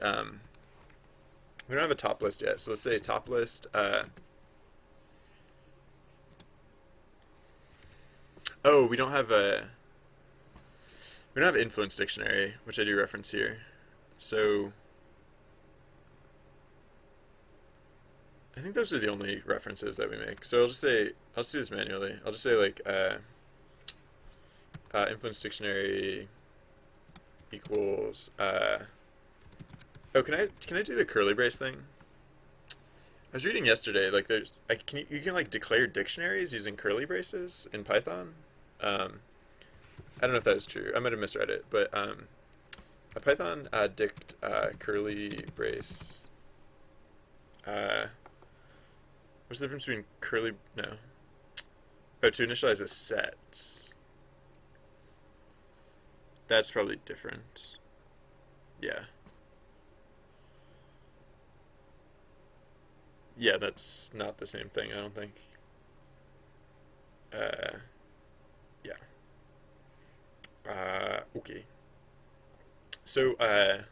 We don't have a top list yet. So let's say top list. Oh, we don't have influence dictionary, which I do reference here. So I think those are the only references that we make. So I'll just do this manually. I'll just say like influence dictionary equals oh, can I do the curly brace thing? I was reading yesterday, like you can like declare dictionaries using curly braces in Python. I don't know if that is true. I might have misread it, but a Python dict curly brace What's the difference between curly? No. Oh, to initialize a set. That's probably different. Yeah. Yeah, that's not the same thing, I don't think. Uh, yeah. Okay. So, I'll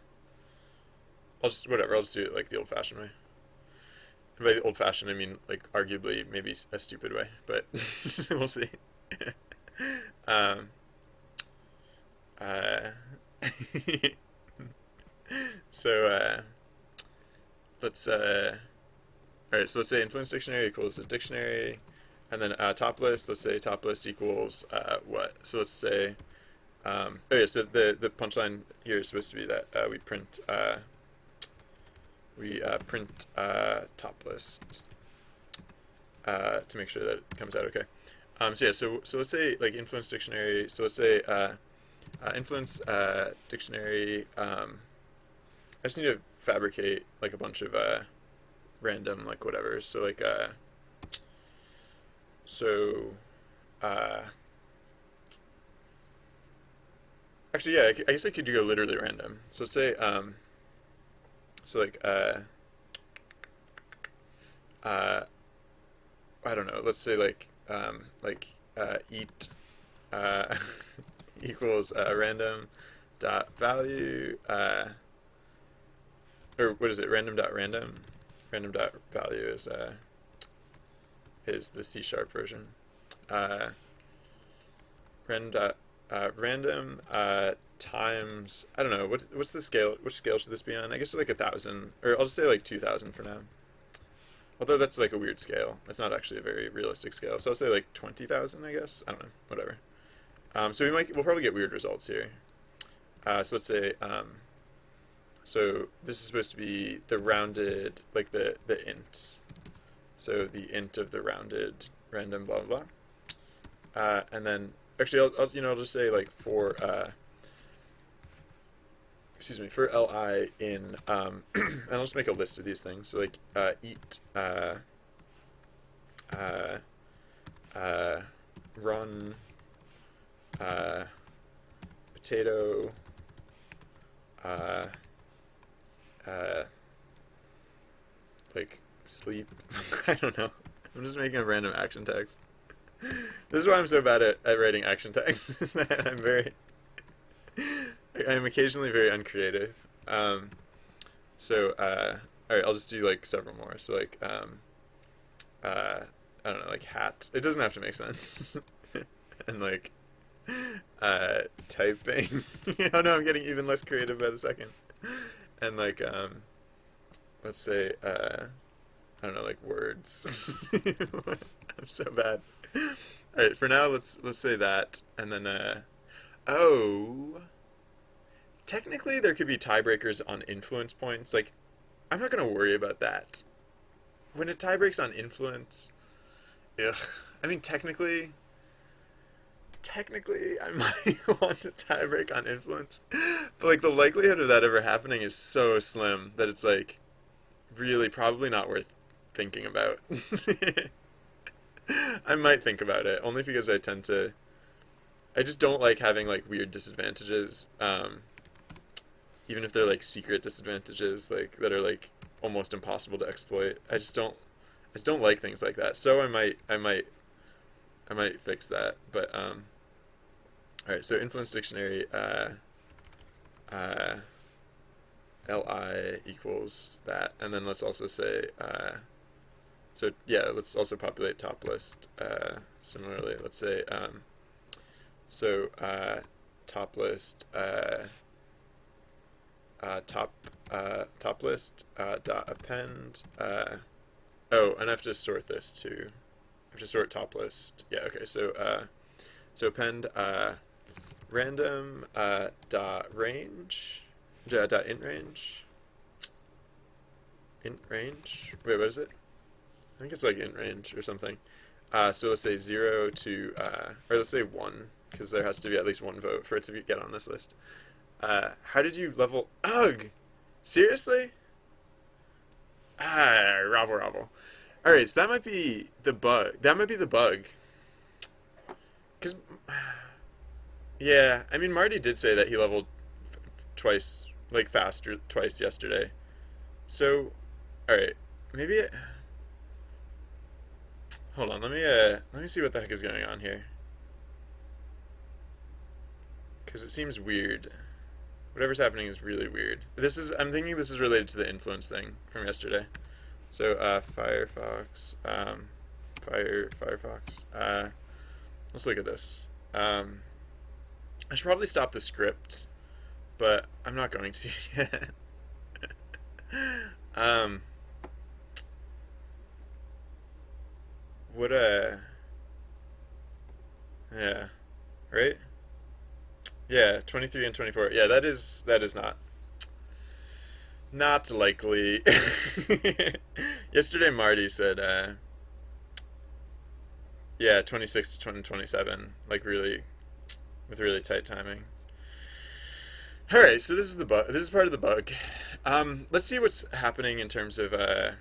just do it like the old-fashioned way. And by the old-fashioned, I mean, like, arguably, maybe a stupid way, but we'll see. um, uh, so, let's, alright, so let's say influence dictionary equals a dictionary, and then top list, let's say top list equals, what? So let's say, oh yeah, so the punchline here is supposed to be that we print top list to make sure that it comes out okay. So yeah, so let's say like influence dictionary. So let's say influence dictionary. I just need to fabricate like a bunch of random like whatever. So like so uh, actually yeah, I guess I could go literally random. So let's say so like uh, I don't know. Let's say eat equals random dot value or what is it? Random dot value is the C# version. Uh, random times I don't know what's the scale. Which scale should this be on? I guess like 1,000, or I'll just say like 2,000 for now. Although that's like a weird scale. It's not actually a very realistic scale. So I'll say like 20,000, I guess. I don't know. Whatever. So we'll probably get weird results here. So let's say, so this is supposed to be the rounded, like the int. So the int of the rounded random blah blah blah. And then actually I'll just say like for excuse me, for li in and I'll just make a list of these things. So like eat run potato like sleep. I don't know. I'm just making a random action text. This is why I'm so bad at writing action text. Is that I'm occasionally very uncreative. So all right, I'll just do like several more. So like I don't know, like hat. It doesn't have to make sense. And like typing. Oh no, I'm getting even less creative by the second. And like let's say I don't know, like words. I'm so bad. All right, for now let's say that, and then oh, technically there could be tiebreakers on influence points. Like I'm not gonna worry about that. When it tie breaks on influence, ugh. I mean technically I might want to tie break on influence, but like the likelihood of that ever happening is so slim that it's like really probably not worth thinking about. I might think about it only because I just don't like having like weird disadvantages, even if they're like secret disadvantages like that are like almost impossible to exploit. I just don't like things like that. So I might fix that. But all right, so influence dictionary li equals that, and then let's also say so yeah, let's also populate top list similarly. Let's say so top list top list dot append oh, and I have to sort this too. I have to sort top list. Yeah, okay. So append random dot range dot int range. Wait, what is it? I think it's like int range or something. So let's say 0 to or let's say 1, because there has to be at least one vote for it to get on this list. How did you level? Ugh! Seriously? Rabble. All right, so that might be the bug. That might be the bug. Because, yeah, I mean, Marty did say that he leveled twice, like faster twice yesterday. So, all right, maybe. Hold on, let me see what the heck is going on here. Because it seems weird. Whatever's happening is really weird. I'm thinking this is related to the influence thing from yesterday. So, Firefox, Firefox. Let's look at this. I should probably stop the script, but I'm not going to yet. um, what yeah, right? Yeah, 23 and 24. Yeah, that is not likely. Yesterday Marty said yeah, 26 to 27, like really with really tight timing. All right, so this is the bug. This is part of the bug. Let's see what's happening in terms of the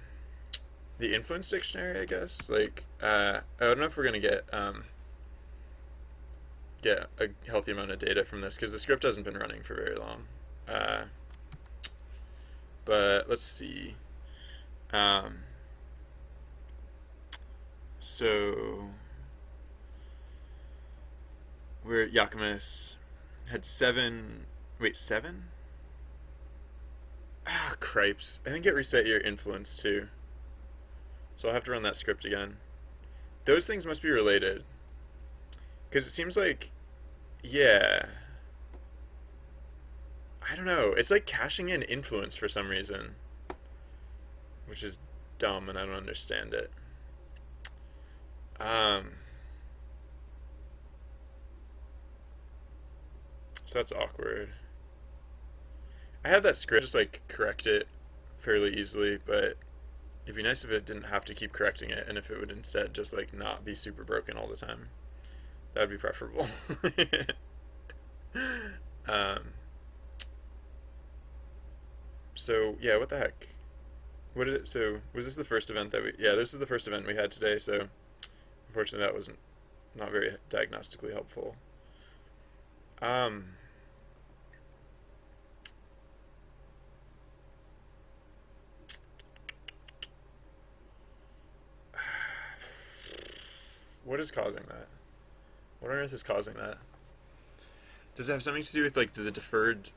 influence dictionary, I guess. Like, I don't know if we're gonna get a healthy amount of data from this because the script hasn't been running for very long. But let's see. Um, so we're Yakimus had seven. Wait, seven? Ah, cripes. I think it reset your influence too. So I'll have to run that script again. Those things must be related. Because it seems like, yeah. I don't know. It's like caching in influence for some reason. Which is dumb and I don't understand it. Um, so that's awkward. I have that script just like correct it fairly easily, but it'd be nice if it didn't have to keep correcting it and if it would instead just like not be super broken all the time. That would be preferable. um, so yeah, what the heck? What did it? So was this the first event that we? Yeah, this is the first event we had today. So unfortunately, that wasn't not very diagnostically helpful. Um, what is causing that? What on earth is causing that? Does it have something to do with like the deferred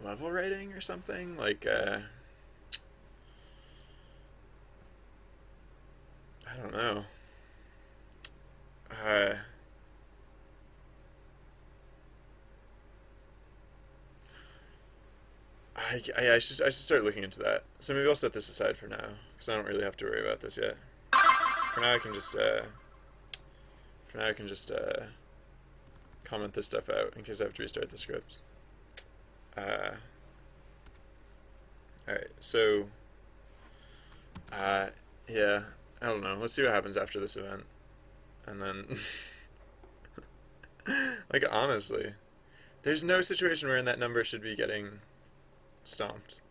level rating or something? Like, I don't know. Uh, I should start looking into that. So maybe I'll set this aside for now because I don't really have to worry about this yet. For now, I can just comment this stuff out in case I have to restart the scripts. Uh, all right, so yeah, I don't know. Let's see what happens after this event, and then like honestly, there's no situation wherein that number should be getting stomped.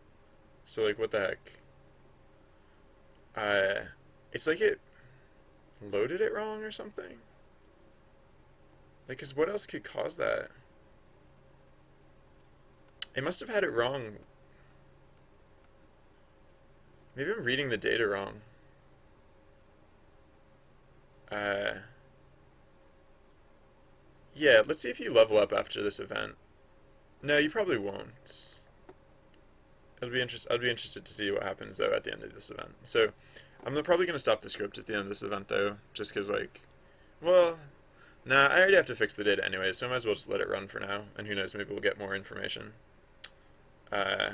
So like, what the heck? It's like it loaded it wrong or something. Like, cause what else could cause that? It must have had it wrong. Maybe I'm reading the data wrong. Uh, yeah, let's see if you level up after this event. No, you probably won't. I'd be interested to see what happens though at the end of this event. So, I'm probably gonna stop the script at the end of this event though, just cause like, well, nah, I already have to fix the data anyway, so I might as well just let it run for now, and who knows, maybe we'll get more information. Uh,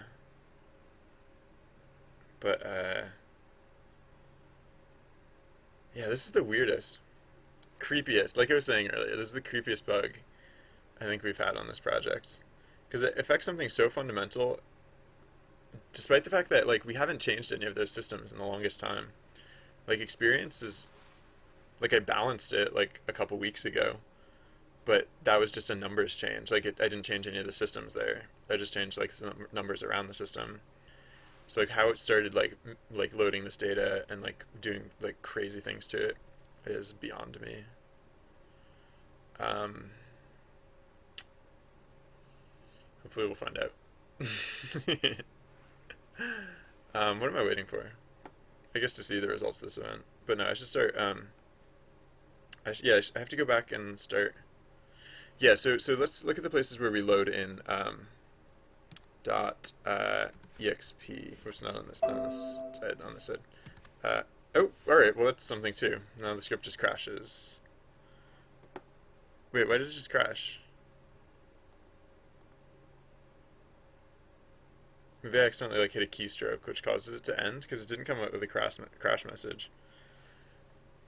but yeah, this is the weirdest, creepiest. Like I was saying earlier, this is the creepiest bug I think we've had on this project, because it affects something so fundamental, despite the fact that like we haven't changed any of those systems in the longest time. Like experience is, like I balanced it like a couple weeks ago, but that was just a numbers change. Like I didn't change any of the systems there. I just changed like the numbers around the system. So like how it started like loading this data and like doing like crazy things to it is beyond me. Um, Hopefully we'll find out. What am I waiting for? I guess to see the results of this event. But no, I should start. I have to go back and start. Yeah, so let's look at the places where we load in dot exp. Which not on this side. On this side. Oh, all right. Well, that's something too. Now the script just crashes. Wait, why did it just crash? Maybe I accidentally like hit a keystroke, which causes it to end because it didn't come out with a crash message.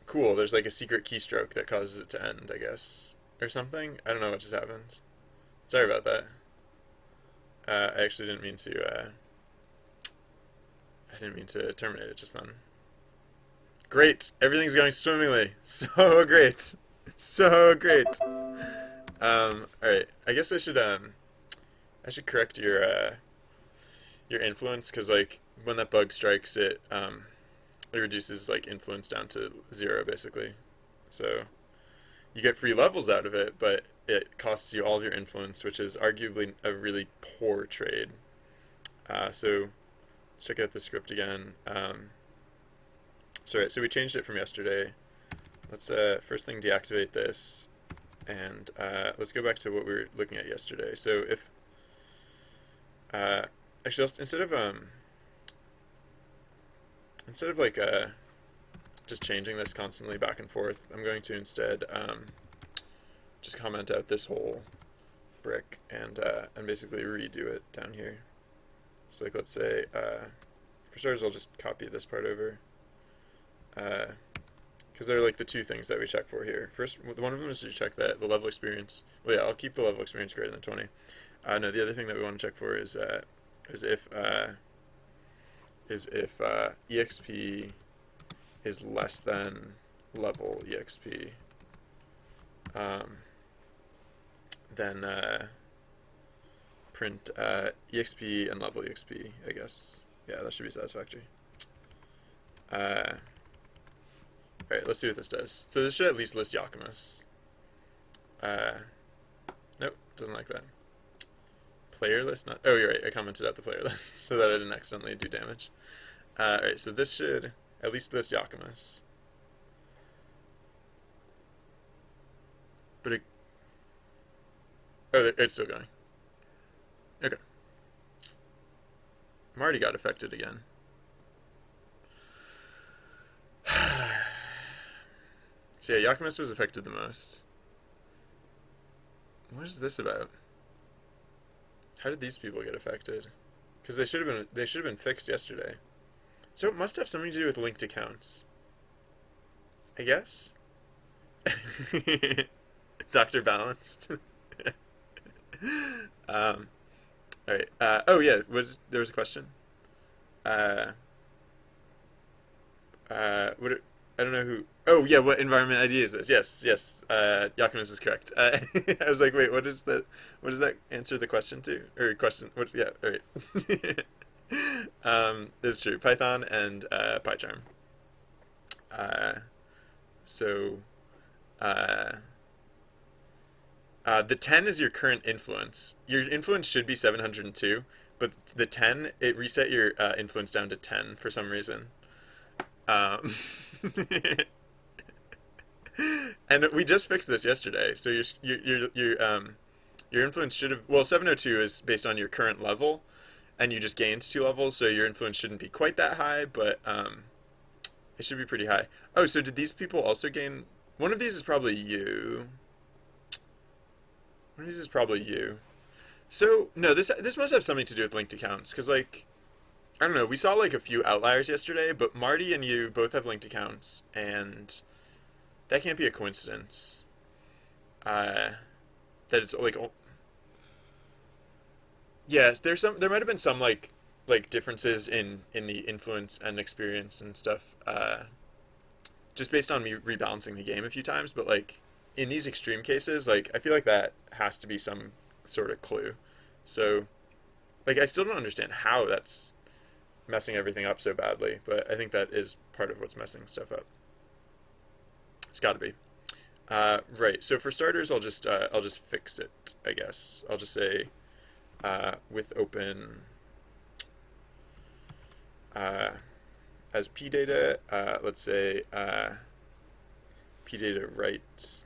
Cool. There's like a secret keystroke that causes it to end, I guess, or something. I don't know what just happened. Sorry about that. I actually didn't mean to. I didn't mean to terminate it just then. Great. Everything's going swimmingly. So great. So great. All right. I guess I should correct your influence because like when that bug strikes it reduces like influence down to 0 basically. So you get free levels out of it, but it costs you all of your influence, which is arguably a really poor trade. So let's check out the script again. So we changed it from yesterday. Let's first thing deactivate this, and let's go back to what we were looking at yesterday. So if actually instead of like just changing this constantly back and forth, I'm going to instead just comment out this whole brick and basically redo it down here. So like let's say for starters I'll just copy this part over because they're like the two things that we check for here. First, one of them is to check that the level experience. Well, yeah, I'll keep the level experience greater than 20. No, the other thing that we want to check for is if exp is less than level exp, then print exp and level exp, I guess. Yeah, that should be satisfactory. Alright, let's see what this does. So this should at least list Yakimus. Nope, doesn't like that. Player list? Not. Oh, you're right, I commented out the player list so that I didn't accidentally do damage. Alright, so this should at least list Yakimus. But it's still going. Okay. Marty got affected again. So yeah, Yakimus was affected the most. What is this about? How did these people get affected? Because they should have been fixed yesterday. So it must have something to do with linked accounts. I guess. Dr. Balanced. All right. Oh yeah. There was a question. I don't know who. Oh yeah. What environment ID is this? Yes. Yakimus is correct. I was like, wait, what is that? What does that answer the question to? Or question? What? Yeah. All right. It's true. Python and PyCharm. So. The 10 is your current influence. Your influence should be 702, but the 10, it reset your influence down to 10 for some reason. And we just fixed this yesterday. So your influence should have, well, 702 is based on your current level, and you just gained 2 levels, so your influence shouldn't be quite that high, but it should be pretty high. Oh, so did these people also gain? One of these is probably you. One of these is probably you. So no, this must have something to do with linked accounts, because like, I don't know, we saw like a few outliers yesterday, but Marty and you both have linked accounts, and that can't be a coincidence. That it's like, yes, there might have been some like differences in the influence and experience and stuff, just based on me rebalancing the game a few times, but like in these extreme cases, like I feel like that has to be some sort of clue. So like I still don't understand how that's messing everything up so badly, but I think that is part of what's messing stuff up. It's got to be. Right. So for starters, I'll just fix it. I guess I'll just say with open uh, as pdata. Let's say pdata write.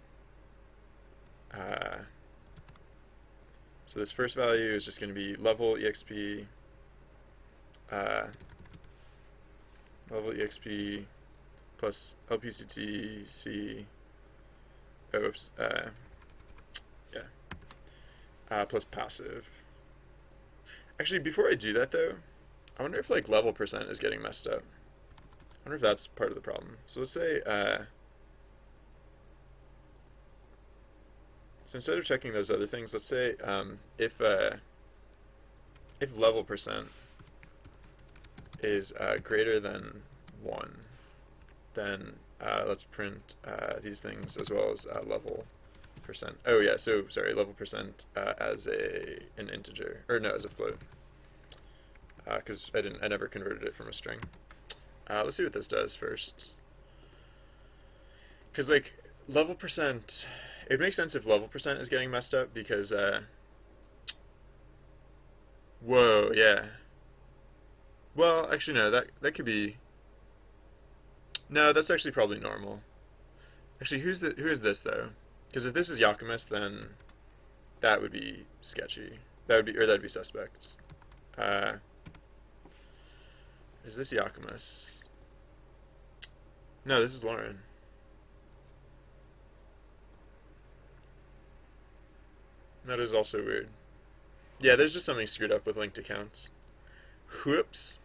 So this first value is just going to be level exp level exp plus lpct oops plus passive. Actually, before I do that though, I wonder if like level percent is getting messed up. I wonder if that's part of the problem. So let's say so instead of checking those other things, let's say if level percent is greater than 1, then let's print these things as well as level percent. Oh yeah, so sorry, level percent as an integer, or no, as a float, because I never converted it from a string. Let's see what this does first, because like level percent, it makes sense if level percent is getting messed up because whoa, yeah. Well, actually no, that could be, no, that's actually probably normal. Actually, who is this though? Because if this is Yakumus, then that would be sketchy. That'd be suspect. Uh, is this Yakumus? No, this is Lauren. That is also weird. Yeah, there's just something screwed up with linked accounts. Whoops.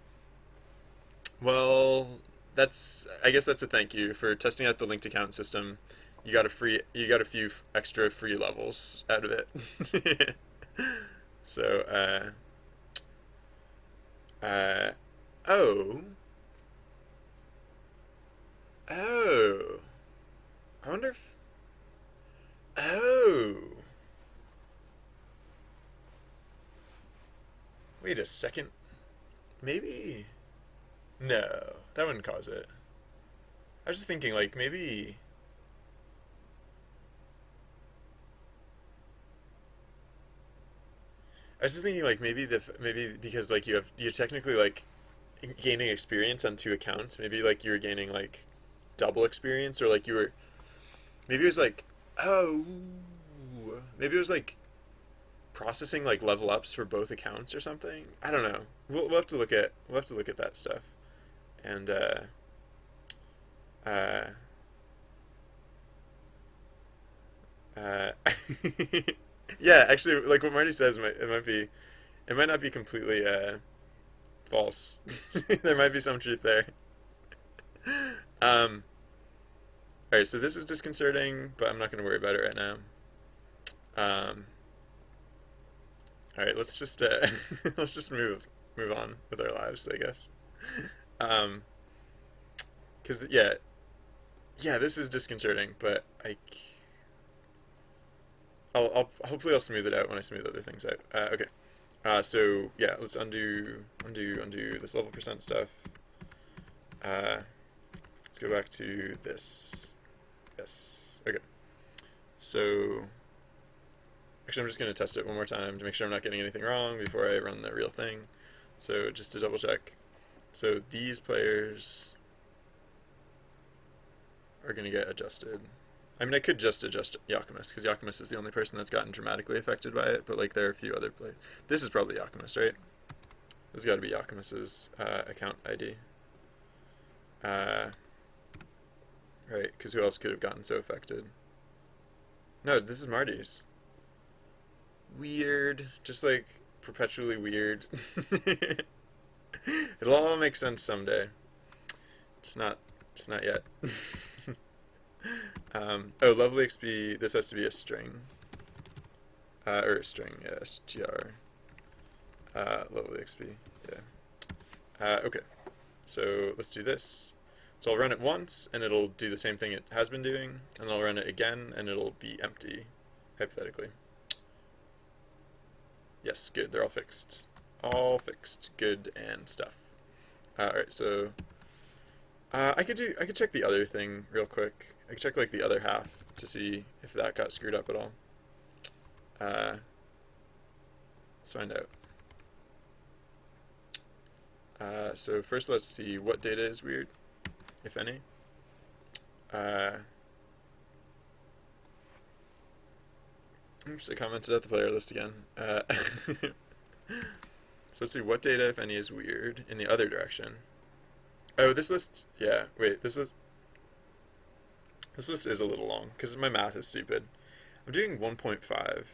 Well, I guess that's a thank you for testing out the linked account system. You got a few extra free levels out of it. So, oh, oh, I wonder if, oh, wait a second, maybe, no, that wouldn't cause it. I was just thinking, like, maybe, I was just thinking, like, maybe because, like, you're technically, like, gaining experience on two accounts, maybe, like, you were gaining, like, double experience, or, like, maybe it was, like, oh, maybe it was, like, processing like level ups for both accounts or something. I don't know. We'll have to look at that stuff. And uh, uh, yeah, actually, like what Marty says, it might not be completely false. There might be some truth there. Um, all right, so this is disconcerting, but I'm not going to worry about it right now. Um, all right, let's just let's just move on with our lives, I guess. Um, because yeah, this is disconcerting, but I'll hopefully I'll smooth it out when I smooth other things out. Okay. So yeah, let's undo this level percent stuff. Let's go back to this. Yes. Okay. So actually, I'm just going to test it one more time to make sure I'm not getting anything wrong before I run the real thing. So just to double check. So these players are going to get adjusted. I mean, I could just adjust Yakumus, because Yakumus is the only person that's gotten dramatically affected by it, but like there are a few other players. This is probably Yakumus, right? This has got to be Yakumus's account ID. Right, because who else could have gotten so affected? No, this is Marty's. Weird. Just like perpetually weird. It'll all make sense someday. Just not yet. Oh, lovely XP. This has to be a string. Or a string, yeah, str. Lovely XP, yeah. Okay, so let's do this. So I'll run it once, and it'll do the same thing it has been doing, and then I'll run it again, and it'll be empty, hypothetically. Yes, good, they're all fixed. All fixed, good, and stuff. Alright, so I could check the other thing real quick. I could check like the other half to see if that got screwed up at all. Uh, let's find out. So first let's see what data is weird, if any. Oops, I commented at the player list again. So let's see what data, if any, is weird in the other direction. Oh, this list, yeah, wait, this list is a little long, because my math is stupid. I'm doing 1.5.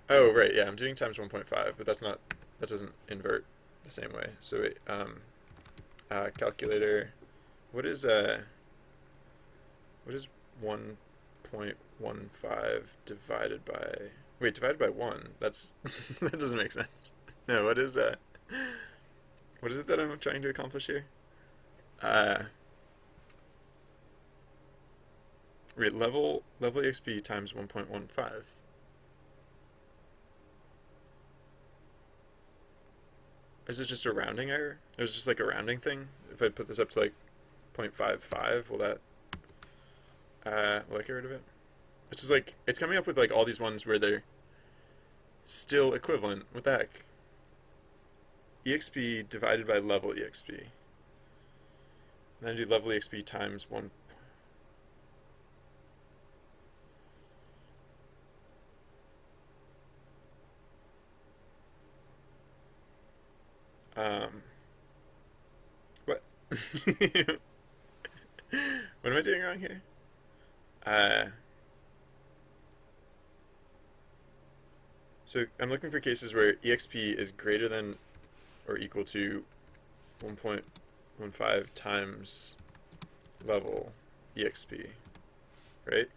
Oh, right, yeah, I'm doing times 1.5, but that doesn't invert the same way. So wait, calculator, what is 1.15 divided by, wait, divided by 1? That's, that doesn't make sense. No, what is it that I'm trying to accomplish here? Wait, level EXP times 1.15. Is it just a rounding error? It was just like a rounding thing? If I put this up to like 0.55, will that get rid of it? It's just like, it's coming up with like all these ones where they're still equivalent. What the heck? EXP divided by level EXP. And then do level EXP times 1. What? What am I doing wrong here? So I'm looking for cases where EXP is greater than or equal to 1.15 times level EXP, right?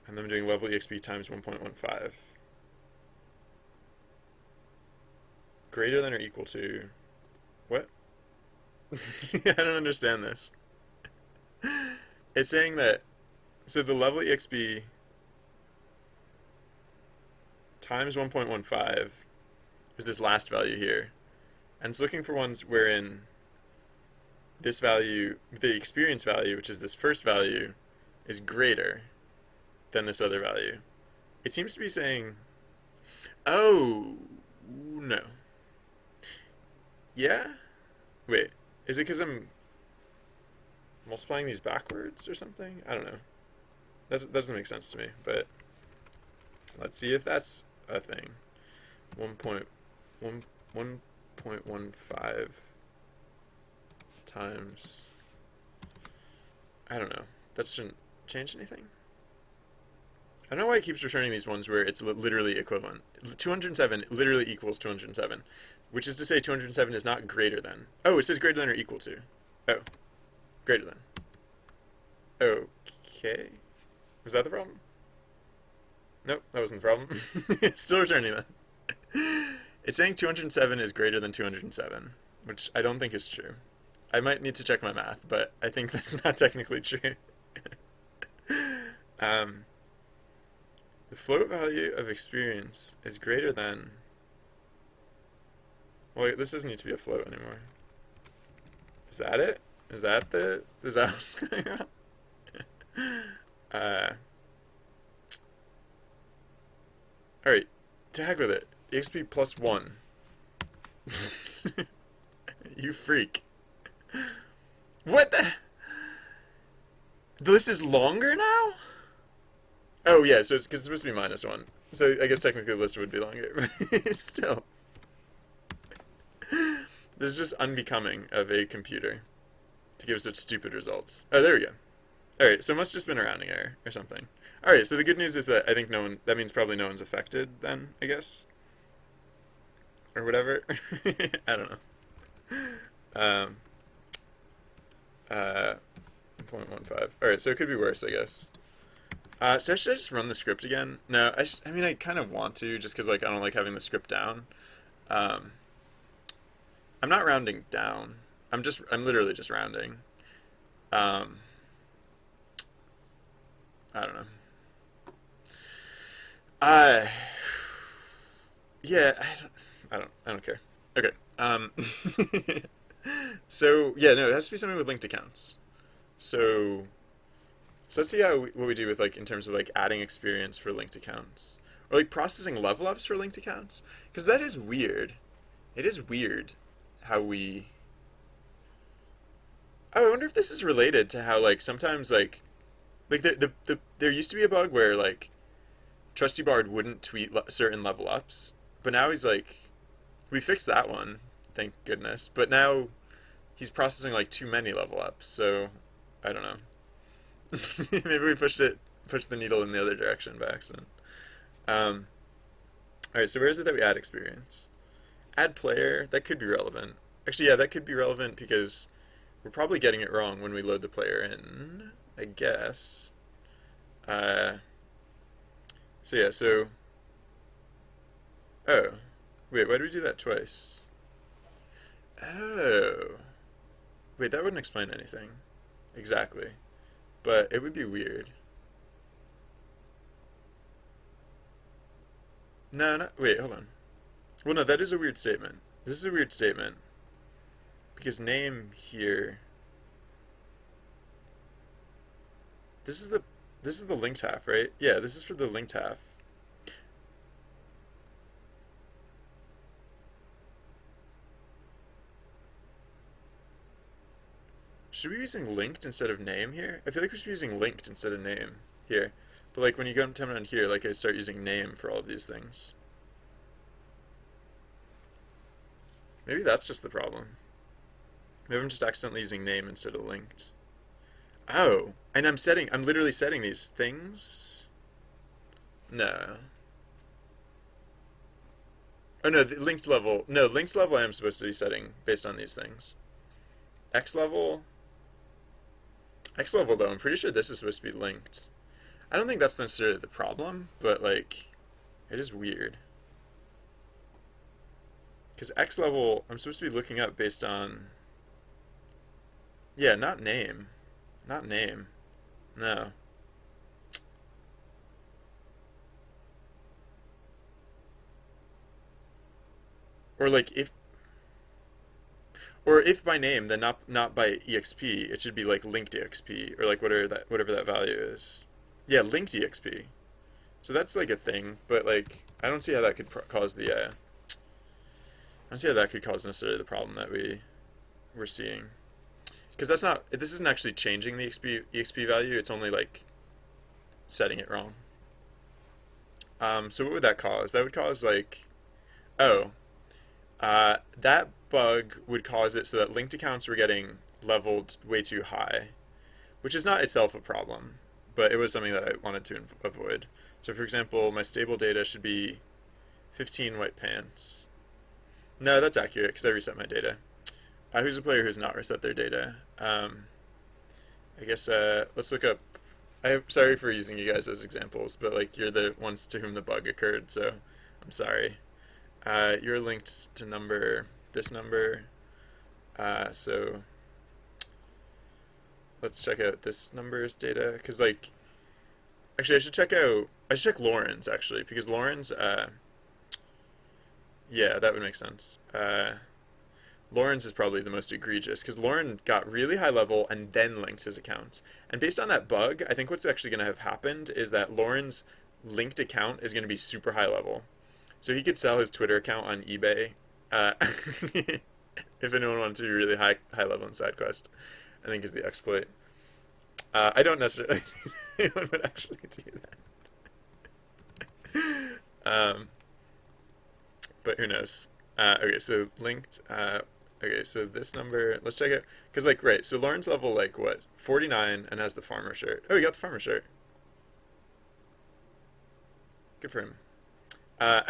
And then I'm doing level EXP times 1.15. Greater than or equal to, what? I don't understand this. It's saying that, so the level EXP times 1.15 is this last value here. And it's looking for ones wherein this value, the experience value, which is this first value, is greater than this other value. It seems to be saying, oh, no. Yeah? Wait, is it because I'm multiplying these backwards or something? I don't know. That doesn't make sense to me, but let's see if that's a thing. 1.15 times, I don't know. That shouldn't change anything. I don't know why it keeps returning these ones where it's literally equivalent. 207 literally equals 207, which is to say 207 is not greater than. Oh, it says greater than or equal to. Oh, greater than. Okay. Was that the problem? Nope, that wasn't the problem. It's still returning that. It's saying 207 is greater than 207, which I don't think is true. I might need to check my math, but I think that's not technically true. The float value of experience is greater than... Wait, this doesn't need to be a float anymore. Is that it? Is that what's going on? Alright, tag with it. EXP plus 1. You freak. What the? The list is longer now? Oh yeah, so it's because it's supposed to be -1. So I guess technically the list would be longer, but still. This is just unbecoming of a computer to give such stupid results. Oh, there we go. Alright, so it must have just been a rounding error or something. Alright, so the good news is that I think that means probably no one's affected then, I guess. Or whatever. I don't know. 0.15. Alright, so it could be worse, I guess. So should I just run the script again? No, I mean, I kind of want to, just because, like, I don't like having the script down. I'm not rounding down. I'm literally just rounding. I don't know. Yeah, I don't care. Okay. So yeah, no, it has to be something with linked accounts. So so let's see what we do with like in terms of like adding experience for linked accounts or like processing level ups for linked accounts because that is weird. It is weird how we. Oh, I wonder if this is related to how like sometimes like there used to be a bug where like Trusty Bard wouldn't tweet certain level ups, but now he's like we fixed that one, thank goodness. But now he's processing like too many level ups, so I don't know. Maybe we pushed the needle in the other direction by accident. Um, all right, so where is it that we add experience? Add player, that could be relevant. Actually, yeah, that could be relevant because we're probably getting it wrong when we load the player in, I guess. Uh, so yeah, so oh, wait, why do we do that twice? Oh, wait, that wouldn't explain anything exactly, but it would be weird. No, no, wait, hold on. Well, no, that is a weird statement. This is a weird statement because name here. This is the this is the linked half, right? Yeah, this is for the linked half. Should we be using linked instead of name here? I feel like we should be using linked instead of name here. But like when you go down here, like I start using name for all of these things. Maybe that's just the problem. Maybe I'm just accidentally using name instead of linked. Oh, and I'm literally setting these things. No. Oh no, the linked level. No, linked level I am supposed to be setting based on these things. X level. X level though, I'm pretty sure this is supposed to be linked. I don't think that's necessarily the problem, but like, it is weird. Because X level, I'm supposed to be looking up based on. Yeah, not name. Not name. No. Or like if. Or if by name, then not by exp. It should be like linked exp or like whatever that value is. Yeah, linked exp. So that's like a thing, but like I don't see how that could cause the. I don't see how that could cause necessarily the problem that we're seeing. Because that's not. This isn't actually changing the exp value. It's only like setting it wrong. So what would that cause? That would cause like. Oh, that bug would cause it so that linked accounts were getting leveled way too high, which is not itself a problem, but it was something that I wanted to avoid. So, for example, my stable data should be 15 white pants. No, that's accurate because I reset my data. Who's a player who's not reset their data? I guess let's look up. I'm sorry for using you guys as examples, but like you're the ones to whom the bug occurred, so I'm sorry. You're linked to this number. So let's check out this number's data because like actually I should check Lauren's actually because Lauren's yeah, that would make sense. Lauren's is probably the most egregious because Lauren got really high level and then linked his accounts. And based on that bug, I think what's actually going to have happened is that Lauren's linked account is going to be super high level. So he could sell his Twitter account on eBay if anyone wanted to be really high level in SideQuest. I think is the exploit. I don't necessarily think anyone would actually do that. But who knows? Okay, so linked. Okay, so this number. Let's check it because like right. So Lauren's level like what 49 and has the farmer shirt. Oh, he got the farmer shirt. Good for him. Uh,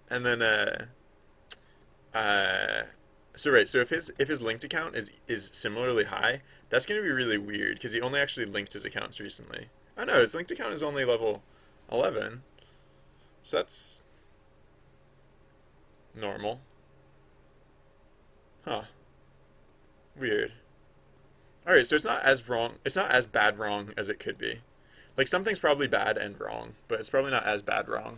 and then uh, so right. So if his linked account is similarly high, that's gonna be really weird because he only actually linked his accounts recently. Oh no, his linked account is only level 11, so that's normal. Huh. Weird. Alright, so it's not as wrong. It's not as bad wrong as it could be. Like something's probably bad and wrong, but it's probably not as bad wrong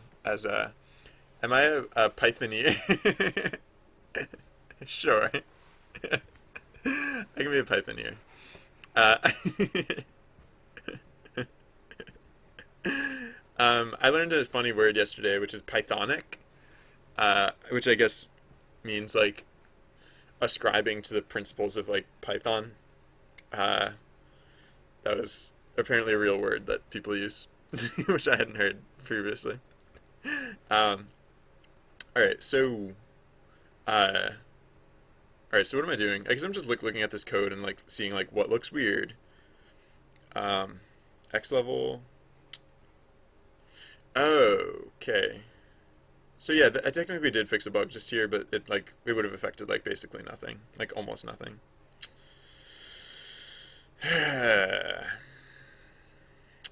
Am I a Pythoneer? Sure. I can be a Pythoneer. Uh, I learned a funny word yesterday, which is Pythonic, which I guess means like ascribing to the principles of like Python. Uh, that was apparently a real word that people use, which I hadn't heard previously. Um, all right, so uh, all right, so what am I doing? I guess I'm just looking at this code and like seeing like what looks weird. Um, X level. Oh, okay. So yeah, I technically did fix a bug just here, but it would have affected like basically nothing, like almost nothing.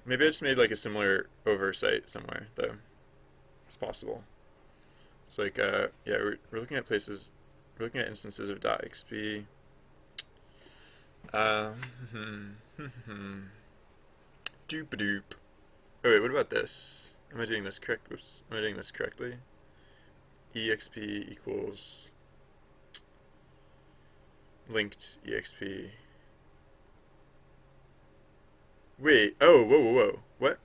Maybe I just made like a similar oversight somewhere though. It's possible. It's like yeah, we're looking at places, we're looking at instances of .xp. Um, doop doop. Oh wait, what about this? Am I doing this correct? Oops, am I doing this correctly? Exp equals linked exp. Wait, oh, whoa, whoa, whoa. What?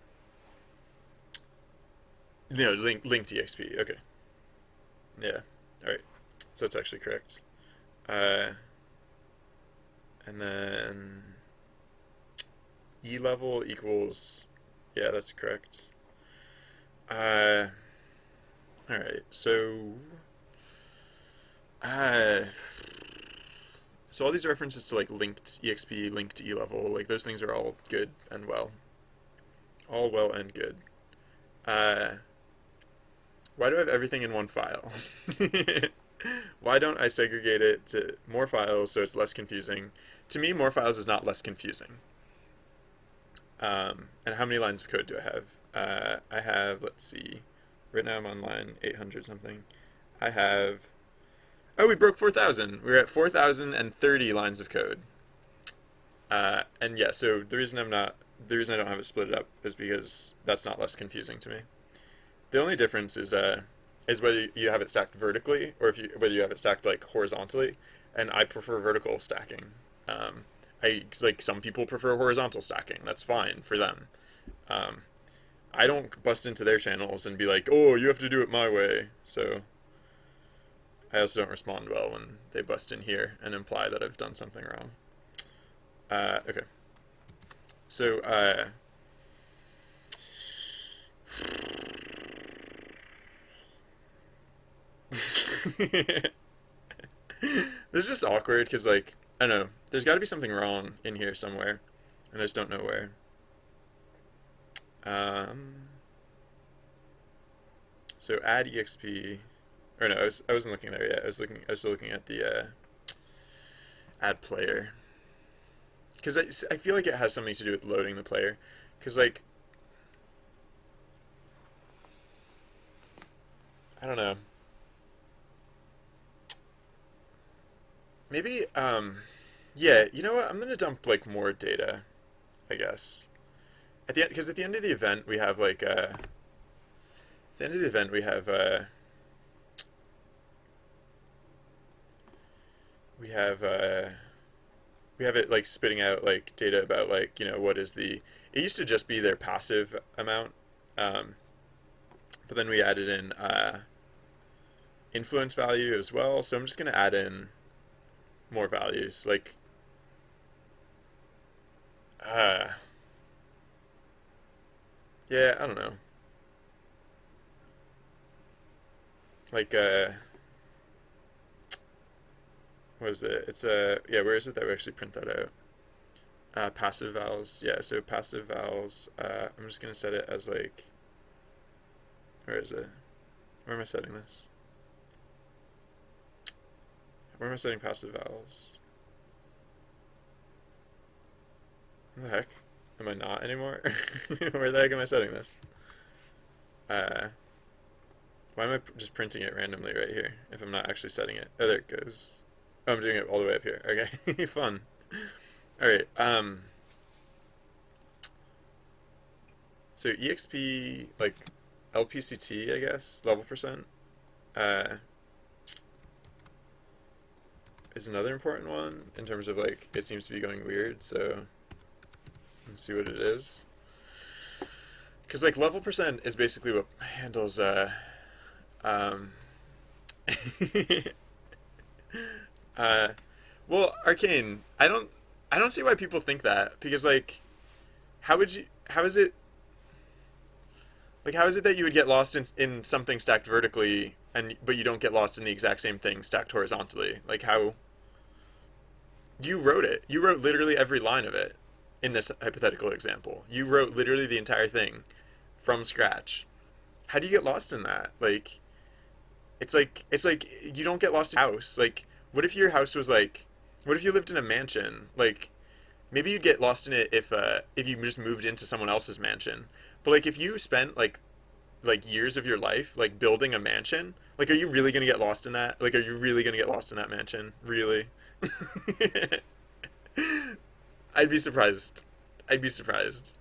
No, linked exp. Okay. Yeah. All right. So that's actually correct. Uh, and then e level equals. Yeah, that's correct. Uh, all right. Uh, so all these references to like linked exp, linked e level, like those things are all good and well, all well and good. Uh, why do I have everything in one file? Why don't I segregate it to more files so it's less confusing? To me, more files is not less confusing. And how many lines of code do I have? I have, let's see, right now I'm on line 800 something. I have, oh, we broke 4,000. We're at 4,030 lines of code. And yeah, so the reason I don't have it split up is because that's not less confusing to me. The only difference is whether you have it stacked vertically or whether you have it stacked like horizontally, and I prefer vertical stacking. I like some people prefer horizontal stacking. That's fine for them. Um, I don't bust into their channels and be like, "Oh, you have to do it my way." So I also don't respond well when they bust in here and imply that I've done something wrong. Okay, so this is just awkward because like I don't know. There's got to be something wrong in here somewhere, and I just don't know where. Um, so add exp, or no, I wasn't looking there yet. I was still looking at the add player because I feel like it has something to do with loading the player, because like I don't know. Maybe yeah, you know what? I'm gonna dump like more data, I guess. At the end, because at the end of the event we have like at the end of the event we have we have it like spitting out like data about like what is the it used to just be their passive amount, um, but then we added in influence value as well. So I'm just gonna add in more values like uh, yeah, I don't know, like what is it? It's yeah. Where is it that we actually print that out? Passive vowels. Yeah. So passive vowels. I'm just gonna set it as like. Where is it? Where am I setting this? Where am I setting passive vowels? What the heck? Am I not anymore? Where the heck am I setting this? Uh, why am I just printing it randomly right here if I'm not actually setting it? Oh, there it goes. Oh, I'm doing it all the way up here. Okay, fun. All right. So exp like LPCT, I guess, level percent, uh, is another important one in terms of like it seems to be going weird. So let's see what it is. Because like level percent is basically what handles um uh well, Arcane, I don't see why people think that, because like how is it how is it that you would get lost in something stacked vertically and but you don't get lost in the exact same thing stacked horizontally? Like how you wrote it. You wrote literally every line of it in this hypothetical example. You wrote literally the entire thing from scratch. How do you get lost in that? Like it's like you don't get lost in a house. Like what if your house was like what if you lived in a mansion? Like maybe you'd get lost in it if you just moved into someone else's mansion. But like if you spent like years of your life like building a mansion, like are you really going to get lost in that? Like are you really going to get lost in that mansion? Really? I'd be surprised. I'd be surprised.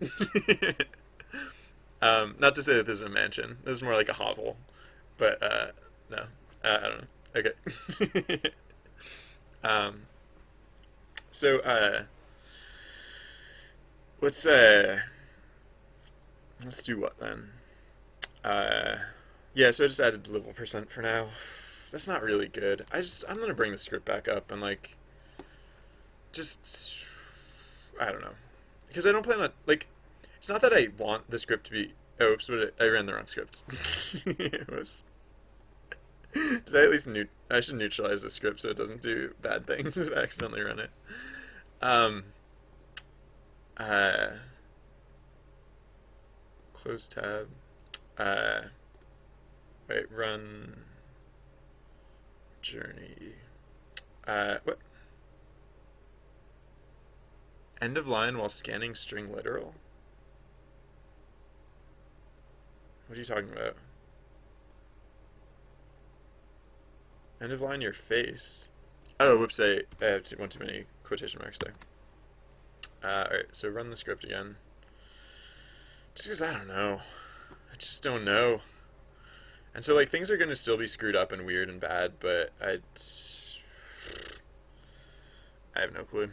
Not to say that this is a mansion. This is more like a hovel. But no, I don't know. Okay. um, so let's let's do what then? Uh, yeah. So I just added level percent for now. That's not really good. I'm gonna bring the script back up and like just I don't know, because I don't plan on like it's not that I want the script to be. Oh, oops! I ran the wrong script. Whoops. Did I at least I should neutralize the script so it doesn't do bad things if I accidentally run it. Um. Uh. Close tab. Uh. Wait. Run. Journey. What? End of line while scanning string literal? What are you talking about? End of line your face. Oh, whoops, I have one too many quotation marks there. Alright, so run the script again. Just because I don't know. I just don't know. And so, like, things are going to still be screwed up and weird and bad, but I have no clue.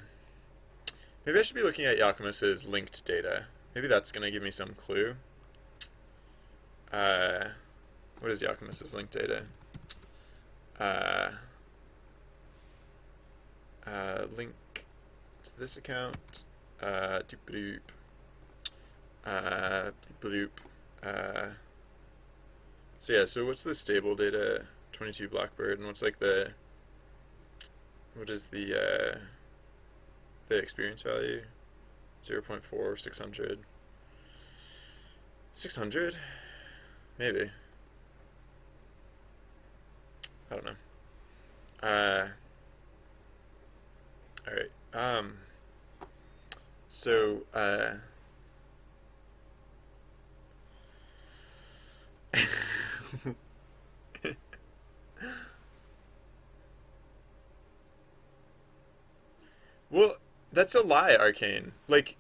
Maybe I should be looking at Yakimus's linked data. Maybe that's going to give me some clue. What is Yakimus's linked data? Link to this account. Doop doop. Bloop. So yeah, so what's the stable data? 22 Blackbird, and what's like what is the experience value? 0.4, 600. 600? Maybe. I don't know. Alright. So, well, that's a lie, Arcane. Like,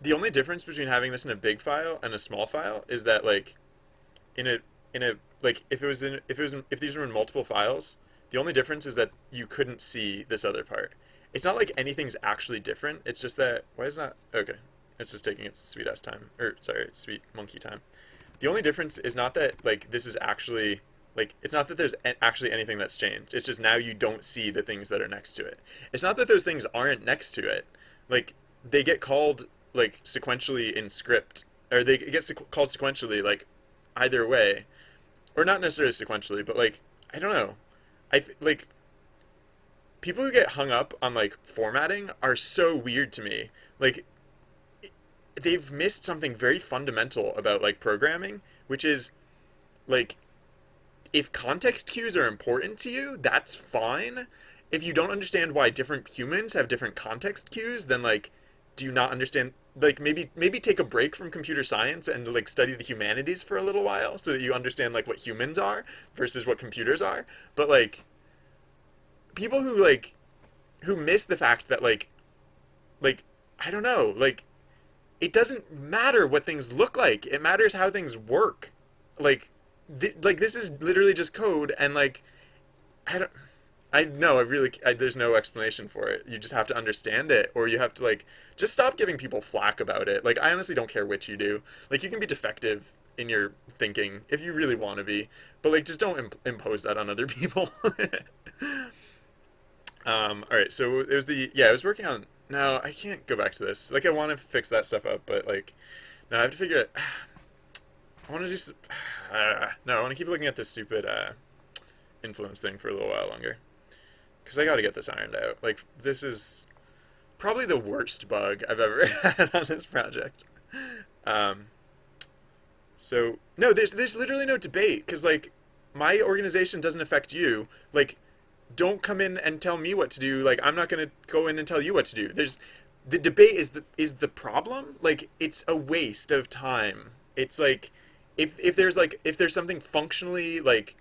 the only difference between having this in a big file and a small file is that, like, in a like if these were in multiple files, the only difference is that you couldn't see this other part. It's not like anything's actually different. It's just that why is not okay? It's just taking its sweet ass time, or sorry, its sweet monkey time. The only difference is not that like this is actually like it's not that there's actually anything that's changed. It's just now you don't see the things that are next to it. It's not that those things aren't next to it. Like they get called like sequentially in script, or they get called sequentially like either way, or not necessarily sequentially, but like I don't know. Like people who get hung up on like formatting are so weird to me. Like they've missed something very fundamental about like programming, which is like if context cues are important to you, that's fine. If you don't understand why different humans have different context cues, then like do you not understand like maybe take a break from computer science and like study the humanities for a little while so that you understand like what humans are versus what computers are. But like people who miss the fact that like I don't know, like it doesn't matter what things look like. It matters how things work. like, like this is literally just code, and like, I don't. I know, there's no explanation for it. You just have to understand it, or you have to like just stop giving people flack about it. Like, I honestly don't care which you do. Like, you can be defective in your thinking if you really want to be, but like, just don't impose that on other people. All right, so it was I was working on. No, I can't go back to this. Like, I want to fix that stuff up, but like, no, I have to figure it. I want to do. No, I want to keep looking at this stupid influence thing for a little while longer. Because I got to get this ironed out. Like, this is probably the worst bug I've ever had on this project. Um, so no, there's literally no debate because like my organization doesn't affect you. Like, don't come in and tell me what to do. Like, I'm not gonna go in and tell you what to do. There's the debate is the problem. Like, it's a waste of time. It's like if there's something functionally like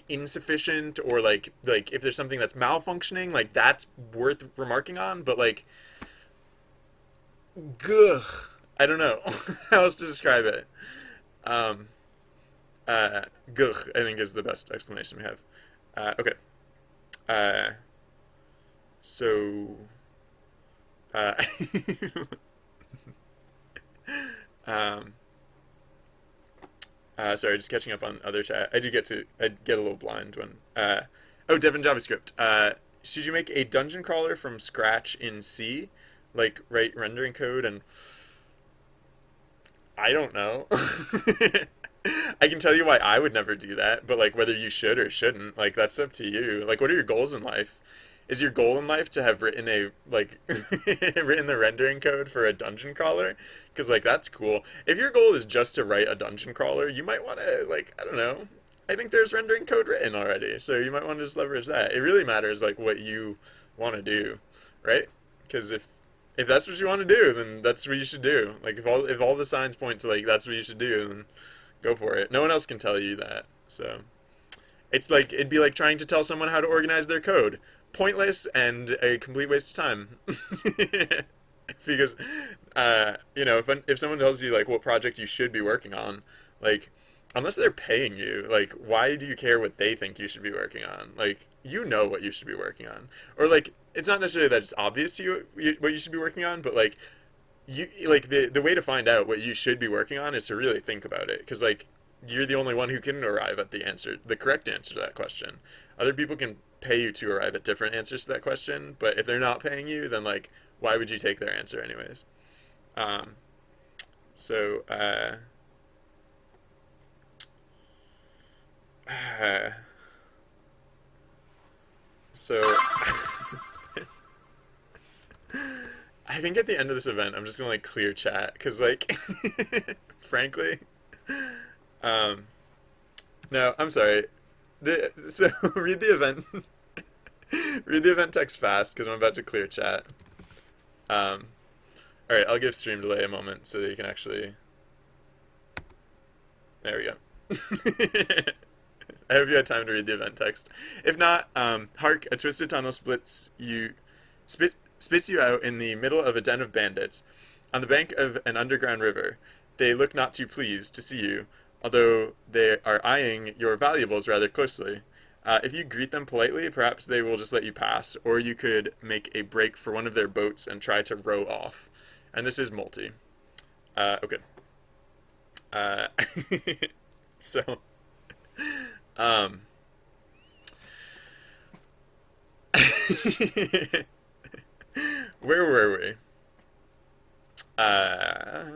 insufficient or like if there's something that's malfunctioning, like that's worth remarking on, but like gugh, I don't know how else to describe it. um Gugh, I think, is the best explanation we have. Okay. uh so uh um sorry, just catching up on other chat. I get a little blind when. Oh, Devin JavaScript. Should you make a dungeon crawler from scratch in C, like write rendering code? And I don't know. I can tell you why I would never do that, but like whether you should or shouldn't, like that's up to you. Like, what are your goals in life? Is your goal in life to have written a like written the rendering code for a dungeon crawler? Because like that's cool. If your goal is just to write a dungeon crawler, you might want to like, I don't know. I think there's rendering code written already, so you might want to just leverage that. It really matters like what you want to do, right? Because if that's what you want to do, then that's what you should do. Like, if all the signs point to like that's what you should do, then go for it. No one else can tell you that. So it's like it'd be like trying to tell someone how to organize their code. Pointless and a complete waste of time. Because if someone tells you like what project you should be working on, like, unless they're paying you, like, why do you care what they think you should be working on? Like, you know what you should be working on. Or like, it's not necessarily that it's obvious to what you should be working on, but like, you like the way to find out what you should be working on is to really think about it, because like you're the only one who can arrive at the correct answer to that question. Other people can pay you to arrive at different answers to that question, but if they're not paying you, then like why would you take their answer anyways? um so uh, so I think at the end of this event I'm just gonna like clear chat because like frankly, um no, I'm sorry. So read the event. Read the event text fast because I'm about to clear chat. Um, all right, I'll give stream delay a moment so that you can actually. There we go. I hope you had time to read the event text. If not, hark! A twisted tunnel spits you out in the middle of a den of bandits, on the bank of an underground river. They look not too pleased to see you, although they are eyeing your valuables rather closely. If you greet them politely, perhaps they will just let you pass, or you could make a break for one of their boats and try to row off. And this is multi. Okay. Uh, so, um, where were we? All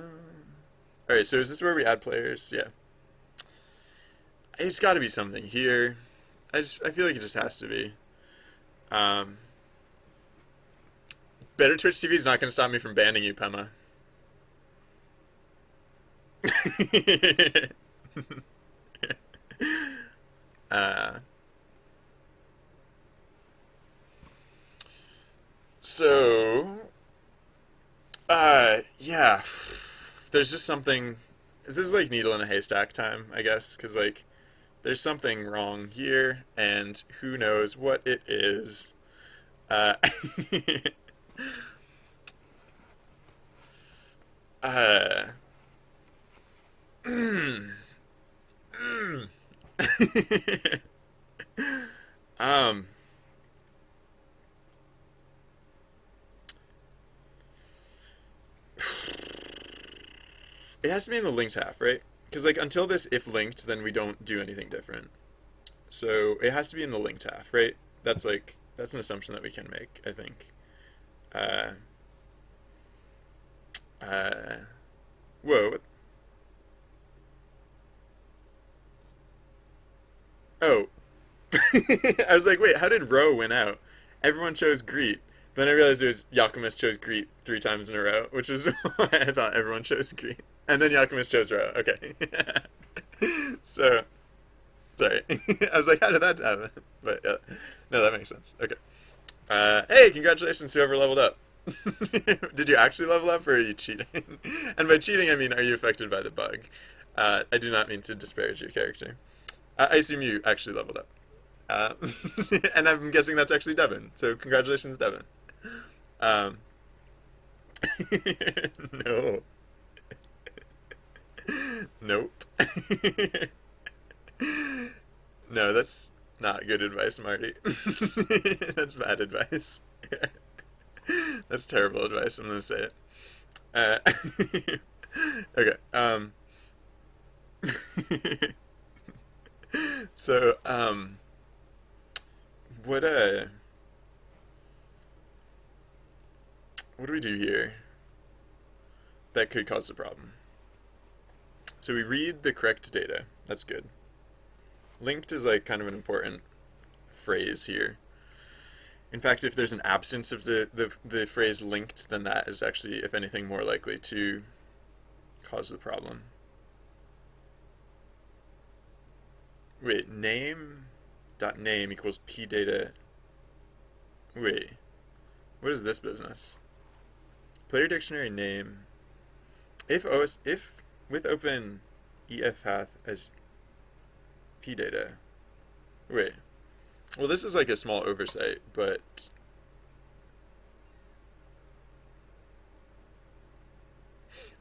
right. So is this where we add players? Yeah. It's got to be something here. I feel like it just has to be. Um, Better Twitch TV is not going to stop me from banning you, Pema. uh, so, yeah, there's just something. This is like needle in a haystack time, I guess, because like there's something wrong here, and who knows what it is. Uh, uh, um, it has to be in the linked half, right? Because like until this if linked, then we don't do anything different. So it has to be in the linked half, right? That's an assumption that we can make, I think. Uh, uh, whoa. Oh, I was like, wait, how did row win out? Everyone chose Greet. Then I realized it was Yakumus chose Greet 3 times in a row, which is why I thought everyone chose Greet. And then Yakumus chose row. Okay. So, sorry. I was like, how did that happen? But no, that makes sense. Okay. Hey, congratulations, whoever leveled up. Did you actually level up, or are you cheating? And by cheating, I mean, are you affected by the bug? I do not mean to disparage your character. I assume you actually leveled up. Uh, and I'm guessing that's actually Devin. So congratulations, Devin. Um, no. Nope. No, that's not good advice, Marty. That's bad advice. That's terrible advice. I'm gonna say it. Uh, okay. So, what uh, what do we do here that could cause the problem? So we read the correct data. That's good. Linked is like kind of an important phrase here. In fact, if there's an absence of the phrase linked, then that is actually, if anything, more likely to cause the problem. Wait, name equals pdata. Wait, what is this business? Player dictionary name. If with open EF path as pdata. Wait. Well, this is like a small oversight, but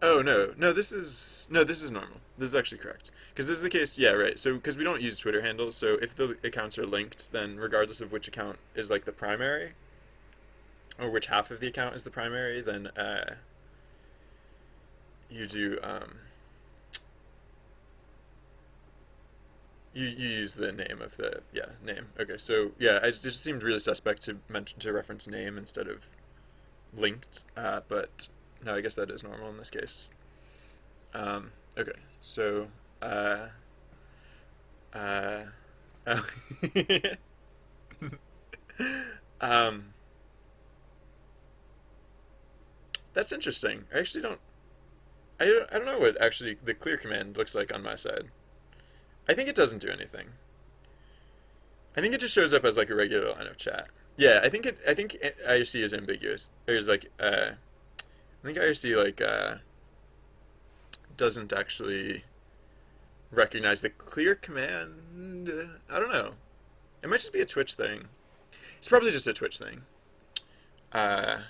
oh no, this is normal. This is actually correct because this is the case. Yeah, right. So because we don't use Twitter handles, so if the accounts are linked, then regardless of which account is like the primary, or which half of the account is the primary, then you do you use the name of the name. Okay, so yeah, it just seemed really suspect to mention to reference name instead of linked, but no, I guess that is normal in this case. Okay, so uh, oh. um, that's interesting. I actually don't. I don't know what actually the clear command looks like on my side. I think it doesn't do anything. I think it just shows up as like a regular line of chat. Yeah, I think IRC is ambiguous. There's like I think IRC like doesn't actually recognize the clear command. I don't know. It might just be a Twitch thing. It's probably just a Twitch thing. Uh,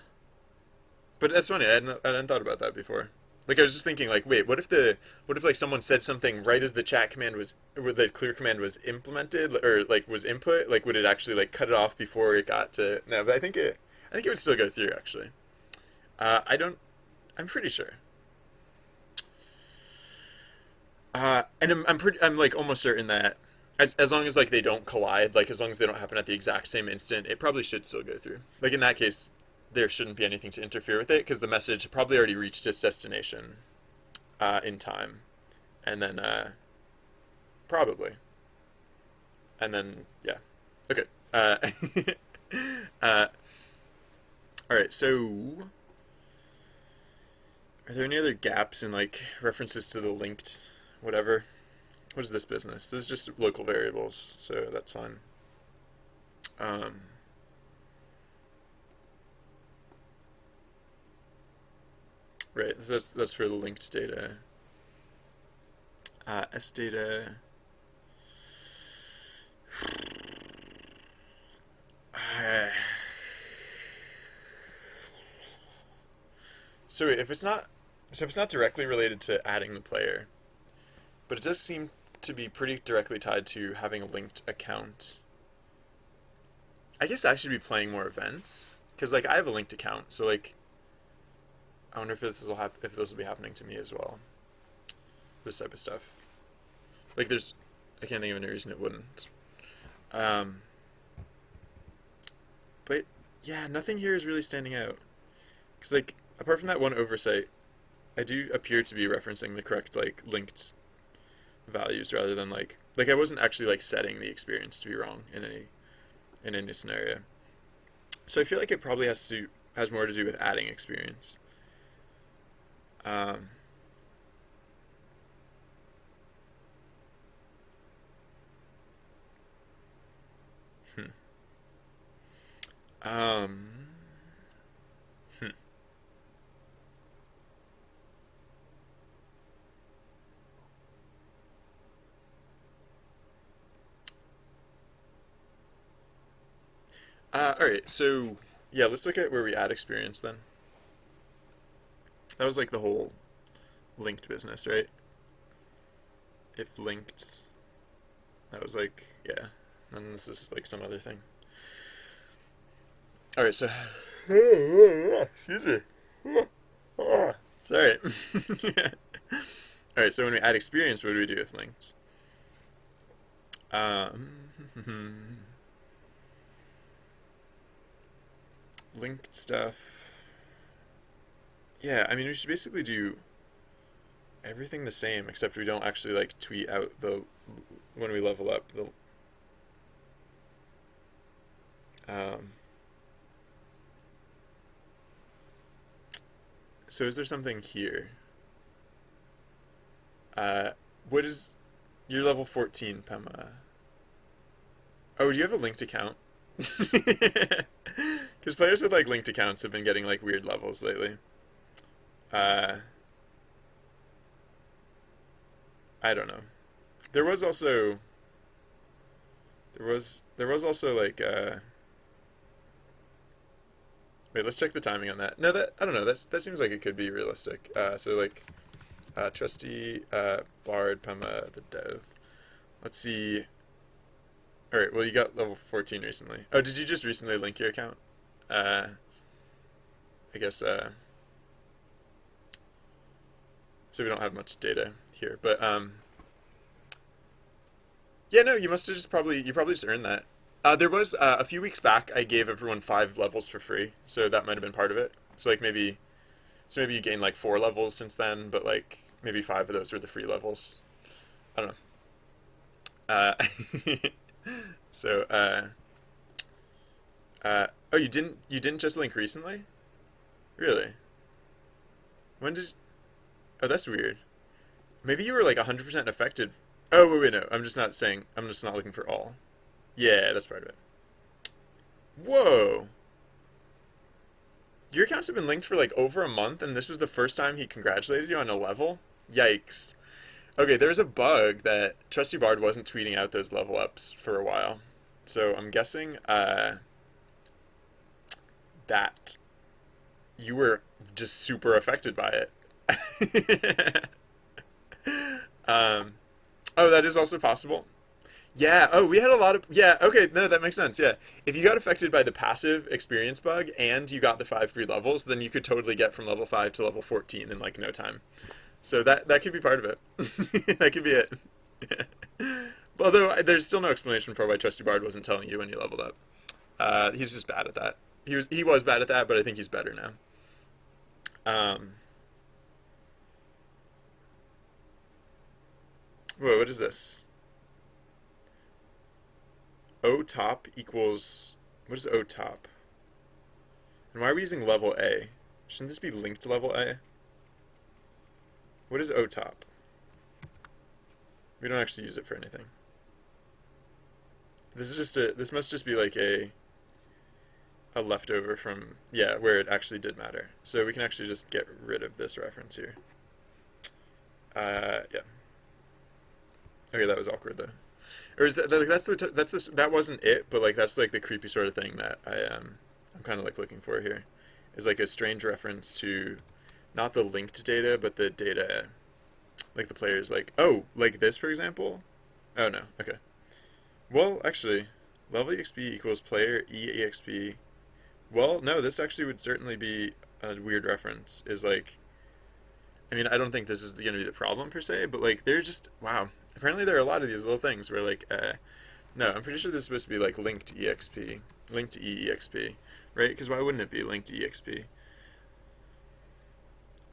but that's funny. I hadn't thought about that before. Like I was just thinking, like, wait, what if like someone said something right as the chat command was, or the clear command was implemented, or like was input? Like, would it actually like cut it off before it got to? No, but I think it would still go through actually. I don't. I'm pretty sure. And I'm like almost certain that as long as like they don't collide, like as long as they don't happen at the exact same instant, it probably should still go through. Like in that case, there shouldn't be anything to interfere with it because the message probably already reached its destination in time, and then probably, and then yeah, okay. Uh, all right. So, are there any other gaps in like references to the linked whatever? What is this business? This is just local variables, so that's fine. Um, right, so that's for the linked data. S data. So if it's not directly related to adding the player, but it does seem to be pretty directly tied to having a linked account. I guess I should be playing more events because like I have a linked account, so like I wonder if this will be happening to me as well. This type of stuff. Like I can't think of any reason it wouldn't. But yeah, nothing here is really standing out. Because like apart from that one oversight, I do appear to be referencing the correct like linked values rather than like I wasn't actually like setting the experience to be wrong in any scenario. So I feel like it probably has more to do with adding experience. Um, hmm. Um, hmm. All right, so yeah, let's look at where we add experience then. That was like the whole linked business, right? If linked, that was like, yeah. And this is like some other thing. All right, so excuse me. Sorry. All right, so when we add experience, what do we do with linked? Linked stuff. Yeah, I mean, we should basically do everything the same, except we don't actually like tweet out when we level up um, so is there something here? What is your level 14, Pema? Oh, do you have a linked account? Because players with like linked accounts have been getting like weird levels lately. Uh, I don't know. There was also there was also like wait, let's check the timing on that. No, that I don't know. That seems like it could be realistic. So like Trusty Bard Pema the dev. Let's see. All right. Well, you got level 14 recently. Oh, did you just recently link your account? Uh, I guess. So we don't have much data here, but yeah, no, you probably just earned that. There was a few weeks back I gave everyone 5 levels for free, so that might have been part of it. So like maybe you gained like 4 levels since then, but like maybe 5 of those were the free levels. I don't know. So oh, you didn't just link recently? Really? When did? Oh, that's weird. Maybe you were like 100% affected. Oh, wait, no. I'm just not saying. I'm just not looking for all. Yeah, that's part of it. Whoa. Your accounts have been linked for like over a month, and this was the first time he congratulated you on a level? Yikes. Okay, there was a bug that Trusty Bard wasn't tweeting out those level ups for a while. So I'm guessing that you were just super affected by it. um, oh, that is also possible. Yeah. Oh, we had a lot of. Yeah. Okay. No, that makes sense. Yeah. If you got affected by the passive experience bug and you got the 5 free levels, then you could totally get from level 5 to level 14 in like no time. So that could be part of it. That could be it. Although there's still no explanation for why Trusty Bard wasn't telling you when you leveled up. He's just bad at that. He was bad at that, but I think he's better now. Um, whoa, what is this? O top equals, what is O top? And why are we using level A? Shouldn't this be linked to level A? What is O top? We don't actually use it for anything. This must just be like a leftover from, yeah, where it actually did matter. So we can actually just get rid of this reference here. Yeah. Okay, that was awkward though. Or is that like that wasn't it, but like that's like the creepy sort of thing that I'm kind of like looking for here, is like a strange reference to not the linked data, but the data, like the players like, oh, like this for example, Oh no. Okay. Well, actually, level EXP equals player EXP. Well, no, this actually would certainly be a weird reference. Is like, I mean, I don't think this is going to be the problem per se, but like, they're just wow. Apparently, there are a lot of these little things where like, no, I'm pretty sure this is supposed to be like linked EXP, linked to EEXP, right? Because why wouldn't it be linked to EXP?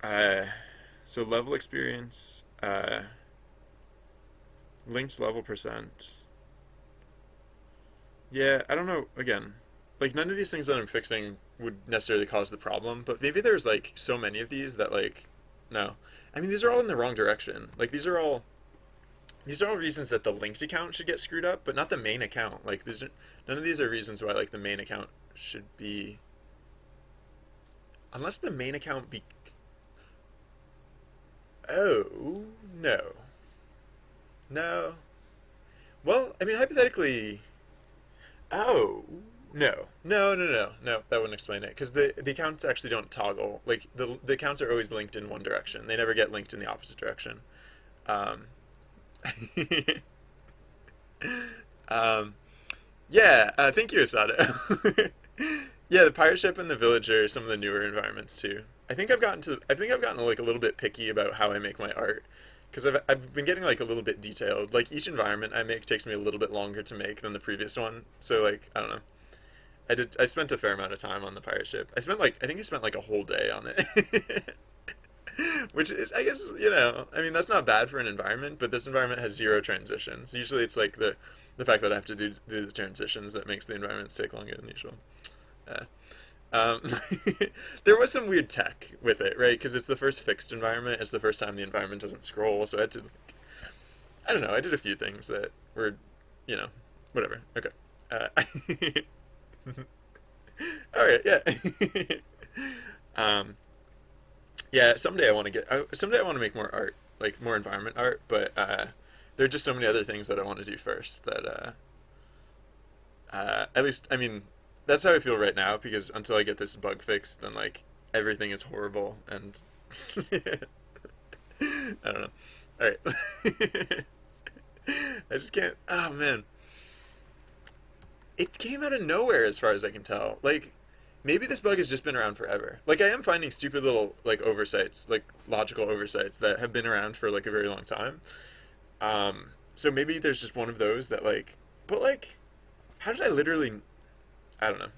Uh, so level experience, linked level percent. Yeah, I don't know. Again, like none of these things that I'm fixing would necessarily cause the problem, but maybe there's like so many of these that like, no. I mean, these are all in the wrong direction. Like these are all reasons that the linked account should get screwed up, but not the main account. Like these are none of these are reasons why like the main account should be unless the main account be. Oh no, no. Well, I mean hypothetically. Oh no, no, no, no, no. That wouldn't explain it because the accounts actually don't toggle. Like the accounts are always linked in one direction. They never get linked in the opposite direction. Um, um, yeah. Thank you, Asada. Yeah, the pirate ship and the village are some of the newer environments too. I think I've gotten like a little bit picky about how I make my art because I've been getting like a little bit detailed. Like each environment I make takes me a little bit longer to make than the previous one. So like I don't know. I spent a fair amount of time on the pirate ship. I think I spent like a whole day on it. Which is I guess, I mean that's not bad for an environment, but this environment has zero transitions. Usually it's like the fact that I have to do the transitions that makes the environments take longer than usual. Uh, um, there was some weird tech with it, right? Because it's the first fixed environment. It's the first time the environment doesn't scroll, so I had to. I don't know. I did a few things that were, you know, whatever. Okay. Uh, all right. Yeah. um, yeah. Someday I want to make more art, like more environment art. But there are just so many other things that I want to do first that at least, I mean, that's how I feel right now because until I get this bug fixed, then like everything is horrible and I don't know. All right, I just can't. Oh man, it came out of nowhere as far as I can tell. Like maybe this bug has just been around forever. Like I am finding stupid little like oversights, like logical oversights that have been around for like a very long time. So maybe there's just one of those that like, but like, how did I literally? I don't know.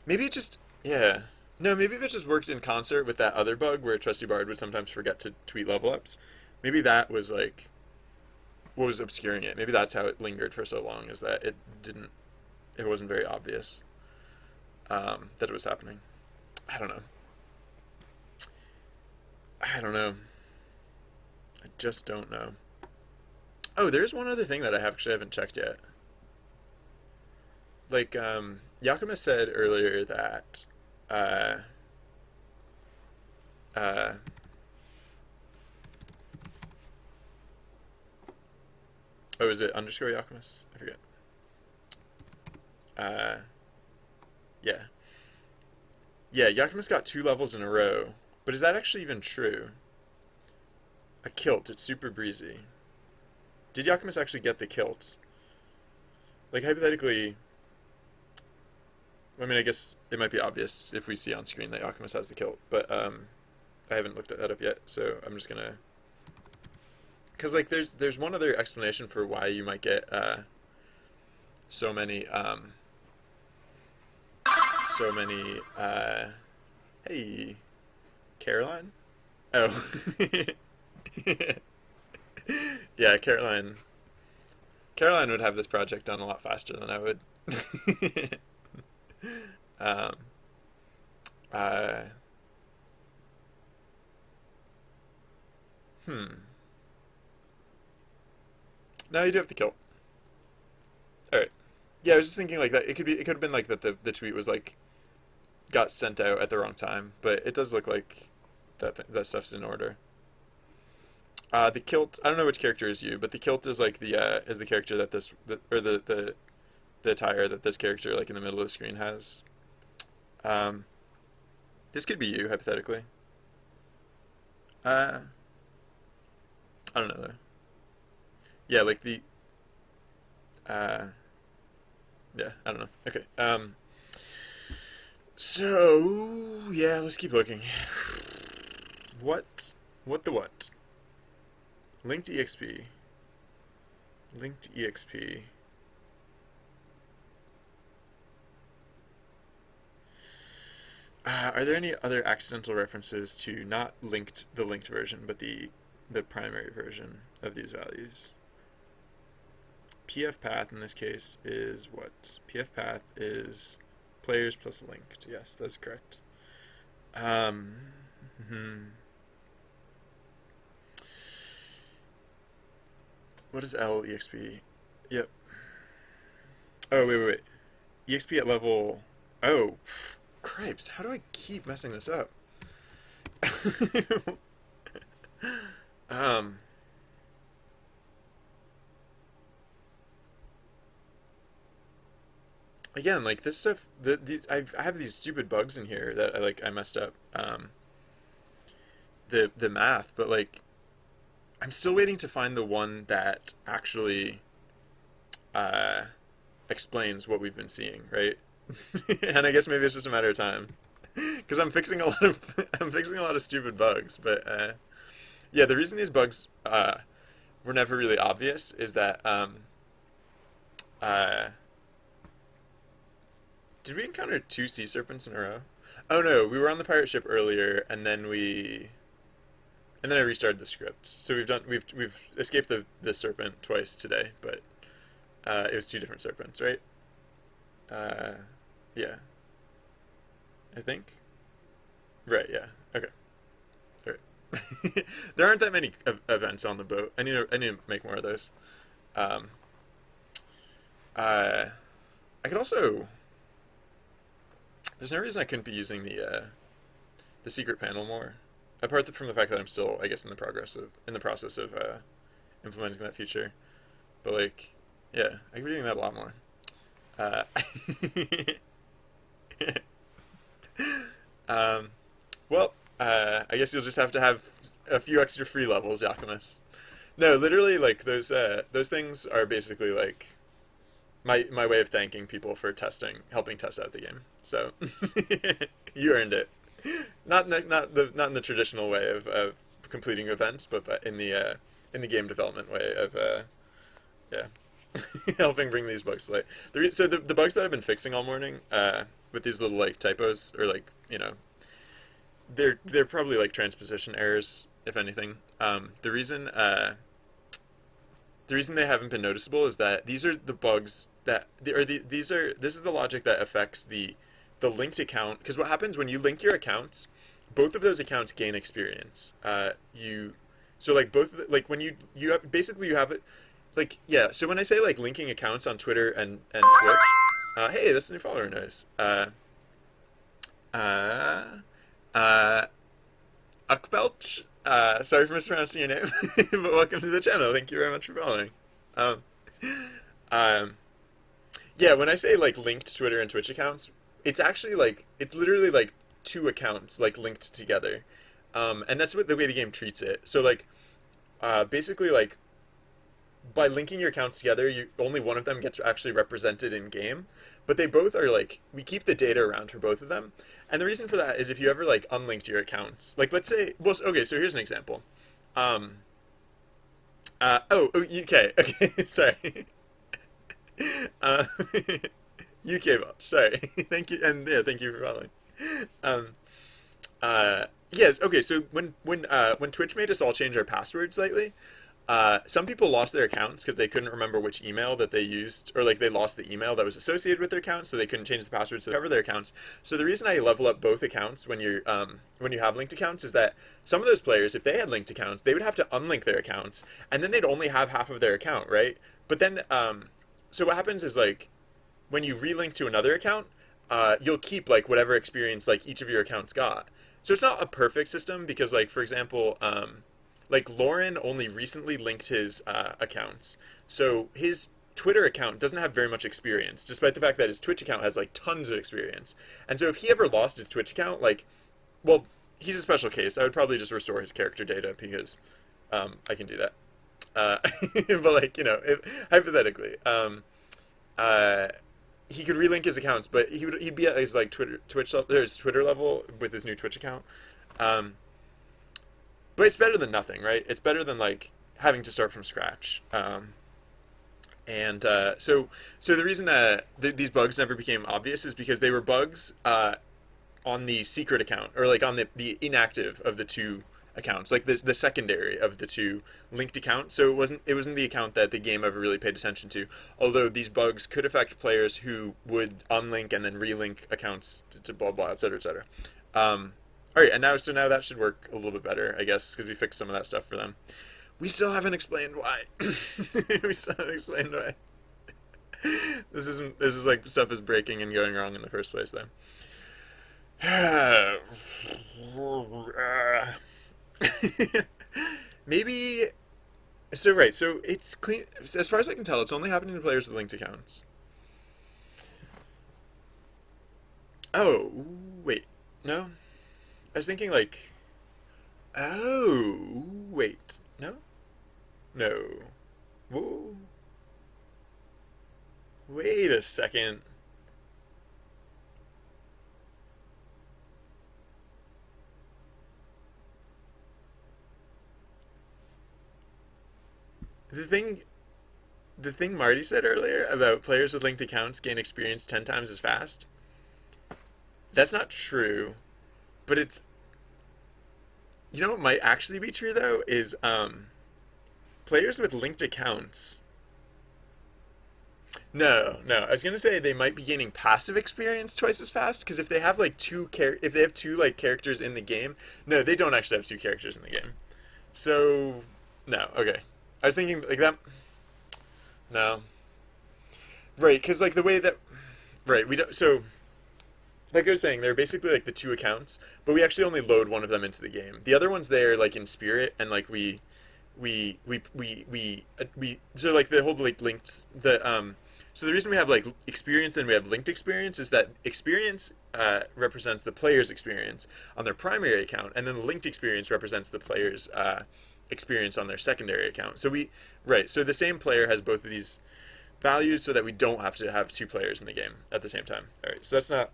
Maybe it just yeah. No, maybe if it just worked in concert with that other bug where Trusty Bard would sometimes forget to tweet level ups. Maybe that was like what was obscuring it. Maybe that's how it lingered for so long is that it wasn't very obvious that it was happening. I don't know. I don't know. I just don't know. Oh, there's one other thing that I actually haven't checked yet. Like Yakima said earlier that uh, uh, oh, is it underscore Yakimus? I forget. Uh, yeah, yeah. Yakimus got two levels in a row, but is that actually even true? A kilt. It's super breezy. Did Yakimus actually get the kilt? Like hypothetically, I mean, I guess it might be obvious if we see on screen that Yakimus has the kilt, but I haven't looked that up yet, so I'm just gonna because like there's one other explanation for why you might get so many so many hey Caroline. Oh. Yeah, Caroline would have this project done a lot faster than I would. um uh hmm no, you do have the kilt. All right. Yeah, I was just thinking like that. It could have been like that. The tweet was like got sent out at the wrong time, but it does look like that stuff's in order. The kilt. I don't know which character is you, but the kilt is the character that or the attire that this character like in the middle of the screen has. Um, this could be you hypothetically. Uh, I don't know though. yeah, like the uh, yeah, I don't know. Okay. So yeah, let's keep looking. What? What the what? Linked EXP. Linked EXP. Are there any other accidental references to not the linked version, but the primary version of these values? PF path in this case is what? PF path is players plus linked. Yes, that's correct. Um, hmm. What is LEXP? Yep. Oh, wait. EXP at level. Oh, cripes. How do I keep messing this up? um, Again, like this stuff, I have these stupid bugs in here that I messed up. The math, but like I'm still waiting to find the one that actually uh, explains what we've been seeing, right? And I guess maybe it's just a matter of time because I'm fixing a lot of stupid bugs. But yeah, the reason these bugs were never really obvious is that uh, did we encounter two sea serpents in a row? Oh no, we were on the pirate ship earlier, and then I restarted the script. So we've escaped the serpent twice today, but it was two different serpents, right? Uh, yeah, I think. Right. Yeah. Okay. All right. There aren't that many events on the boat. I need to make more of those. Um, uh, I could also. There's no reason I couldn't be using the secret panel more, apart from the fact that I'm still, I guess, in the process of implementing that feature. But like, yeah, I could be doing that a lot more. Uh, um, well, I guess you'll just have to have a few extra free levels, Yakumus. No, literally, like those things are basically like my way of thanking people for helping test out the game. So you earned it. Not in the traditional way of completing events, but in the game development way of yeah, helping bring these bugs to light. The bugs that I've been fixing all morning with these little like typos or like they're probably like transposition errors if anything. The reason they haven't been noticeable is that these are the bugs that this is the logic that affects the linked account, because what happens when you link your accounts, both of those accounts gain experience. So like like when you have, basically you have it like yeah. So when I say like linking accounts on Twitter and Twitch, hey, that's a new follower noise. Uh, uh, Ukbelch. Sorry for mispronouncing your name, but welcome to the channel. Thank you very much for following. Um, um, yeah, when I say like linked Twitter and Twitch accounts, it's actually like it's literally like two accounts like linked together, and that's what the way the game treats it. So like, basically like by linking your accounts together, you only one of them gets actually represented in game, but they both are like we keep the data around for both of them, and the reason for that is if you ever like unlinked your accounts, like let's say, well, okay, so here's an example. Um, UK, okay, sorry, uh, UK bot, sorry, thank you, and yeah, thank you for following. Um, yeah, okay, so when Twitch made us all change our passwords lately, some people lost their accounts because they couldn't remember which email that they used, or like they lost the email that was associated with their account, so they couldn't change the password to cover their accounts. So the reason I level up both accounts when you have linked accounts is that some of those players, if they had linked accounts, they would have to unlink their accounts, and then they'd only have half of their account, right? But then, so what happens is like when you relink to another account, you'll keep like whatever experience like each of your accounts got. So it's not a perfect system because like for example. Like Lauren only recently linked his accounts, so his Twitter account doesn't have very much experience, despite the fact that his Twitch account has like tons of experience. And so if he ever lost his Twitch account, like, well, he's a special case. I would probably just restore his character data because I can do that. but like hypothetically, uh, he could relink his accounts, but he'd be at his like Twitter level with his new Twitch account. Um, but it's better than nothing, right? It's better than like having to start from scratch. And so the reason these bugs never became obvious is because they were bugs on the secret account, or like on the inactive of the two accounts, like this the secondary of the two linked accounts. So it wasn't the account that the game ever really paid attention to. Although these bugs could affect players who would unlink and then relink accounts to blah blah, et cetera, et cetera. All right, and now that should work a little bit better, I guess, because we fixed some of that stuff for them. We still haven't explained why. We still haven't explained why. This is like stuff is breaking and going wrong in the first place, though. Maybe. So right, so it's clean. As far as I can tell, it's only happening to players with linked accounts. Oh, wait, no. I was thinking like, oh, wait, no, no. Whoa, wait a second. The thing, the thing Marty said earlier about players with linked accounts gain experience 10 times as fast. That's not true, but it's what might actually be true though is players with linked accounts. No, no. I was gonna say they might be gaining passive experience twice as fast because if they have like if they have two like characters in the game, no, they don't actually have two characters in the game. So no, okay. I was thinking like that. No, right? Because like the way that right we don't so like I was saying, they're basically like the two accounts, but we actually only load one of them into the game. The other one's there like in spirit, and like we so like the whole like linked the so the reason we have like experience and we have linked experience is that experience represents the player's experience on their primary account, and then the linked experience represents the player's experience on their secondary account. So so the same player has both of these values so that we don't have to have two players in the game at the same time. All right, so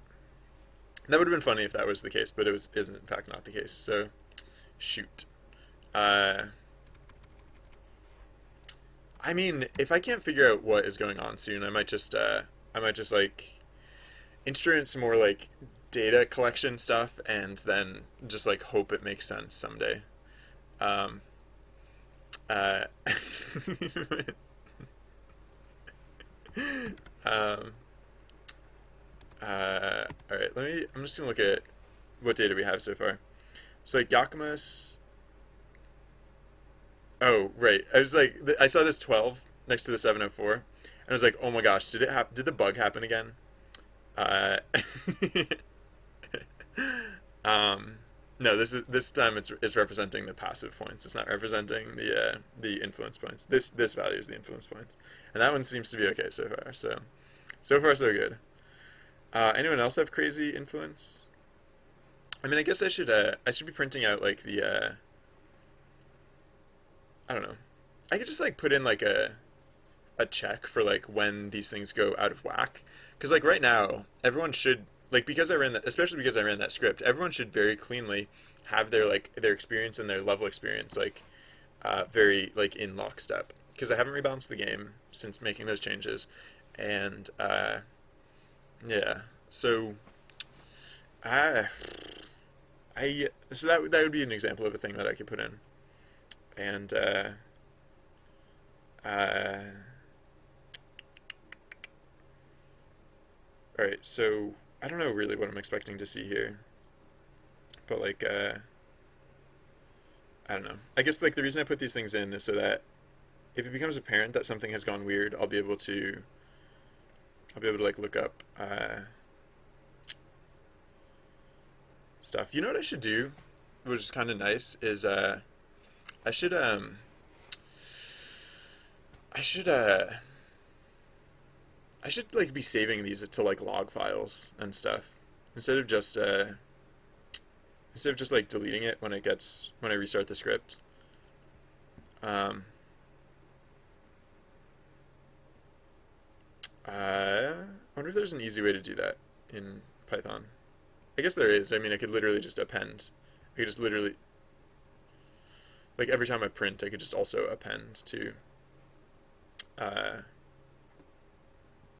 that would have been funny if that was the case, but is in fact not the case. So shoot. Uh, I mean, if I can't figure out what is going on soon, I might just like instrument some more like data collection stuff, and then just like hope it makes sense someday. Um, uh, um, all right, I'm just gonna look at what data we have so far. So like Yakumas. Oh, right. I was like, I saw this 12 next to the 704, and I was like, oh my gosh, did the bug happen again? Uh, um, no, this time it's representing the passive points. It's not representing the influence points. This value is the influence points, and that one seems to be okay so far. So far so good. Anyone else have crazy influence? I mean, I guess I should be printing out like I don't know. I could just like put in like a check for like when these things go out of whack. Because like right now, everyone should like because I ran that, especially because I ran that script, everyone should very cleanly have their experience and their level experience like very like in lockstep. Because I haven't rebalanced the game since making those changes, and yeah, so I so that would be an example of a thing that I could put in, and uh, all right, so I don't know really what I'm expecting to see here, but like I don't know. I guess like the reason I put these things in is so that if it becomes apparent that something has gone weird, I'll be able to like look up stuff. You know what I should do, which is kind of nice, is I should I should I should like be saving these to like log files and stuff instead of just like deleting it when I restart the script. Um, if there's an easy way to do that in Python. I guess there is. I mean, I could literally just append. I could just literally, like every time I print, I could just also append to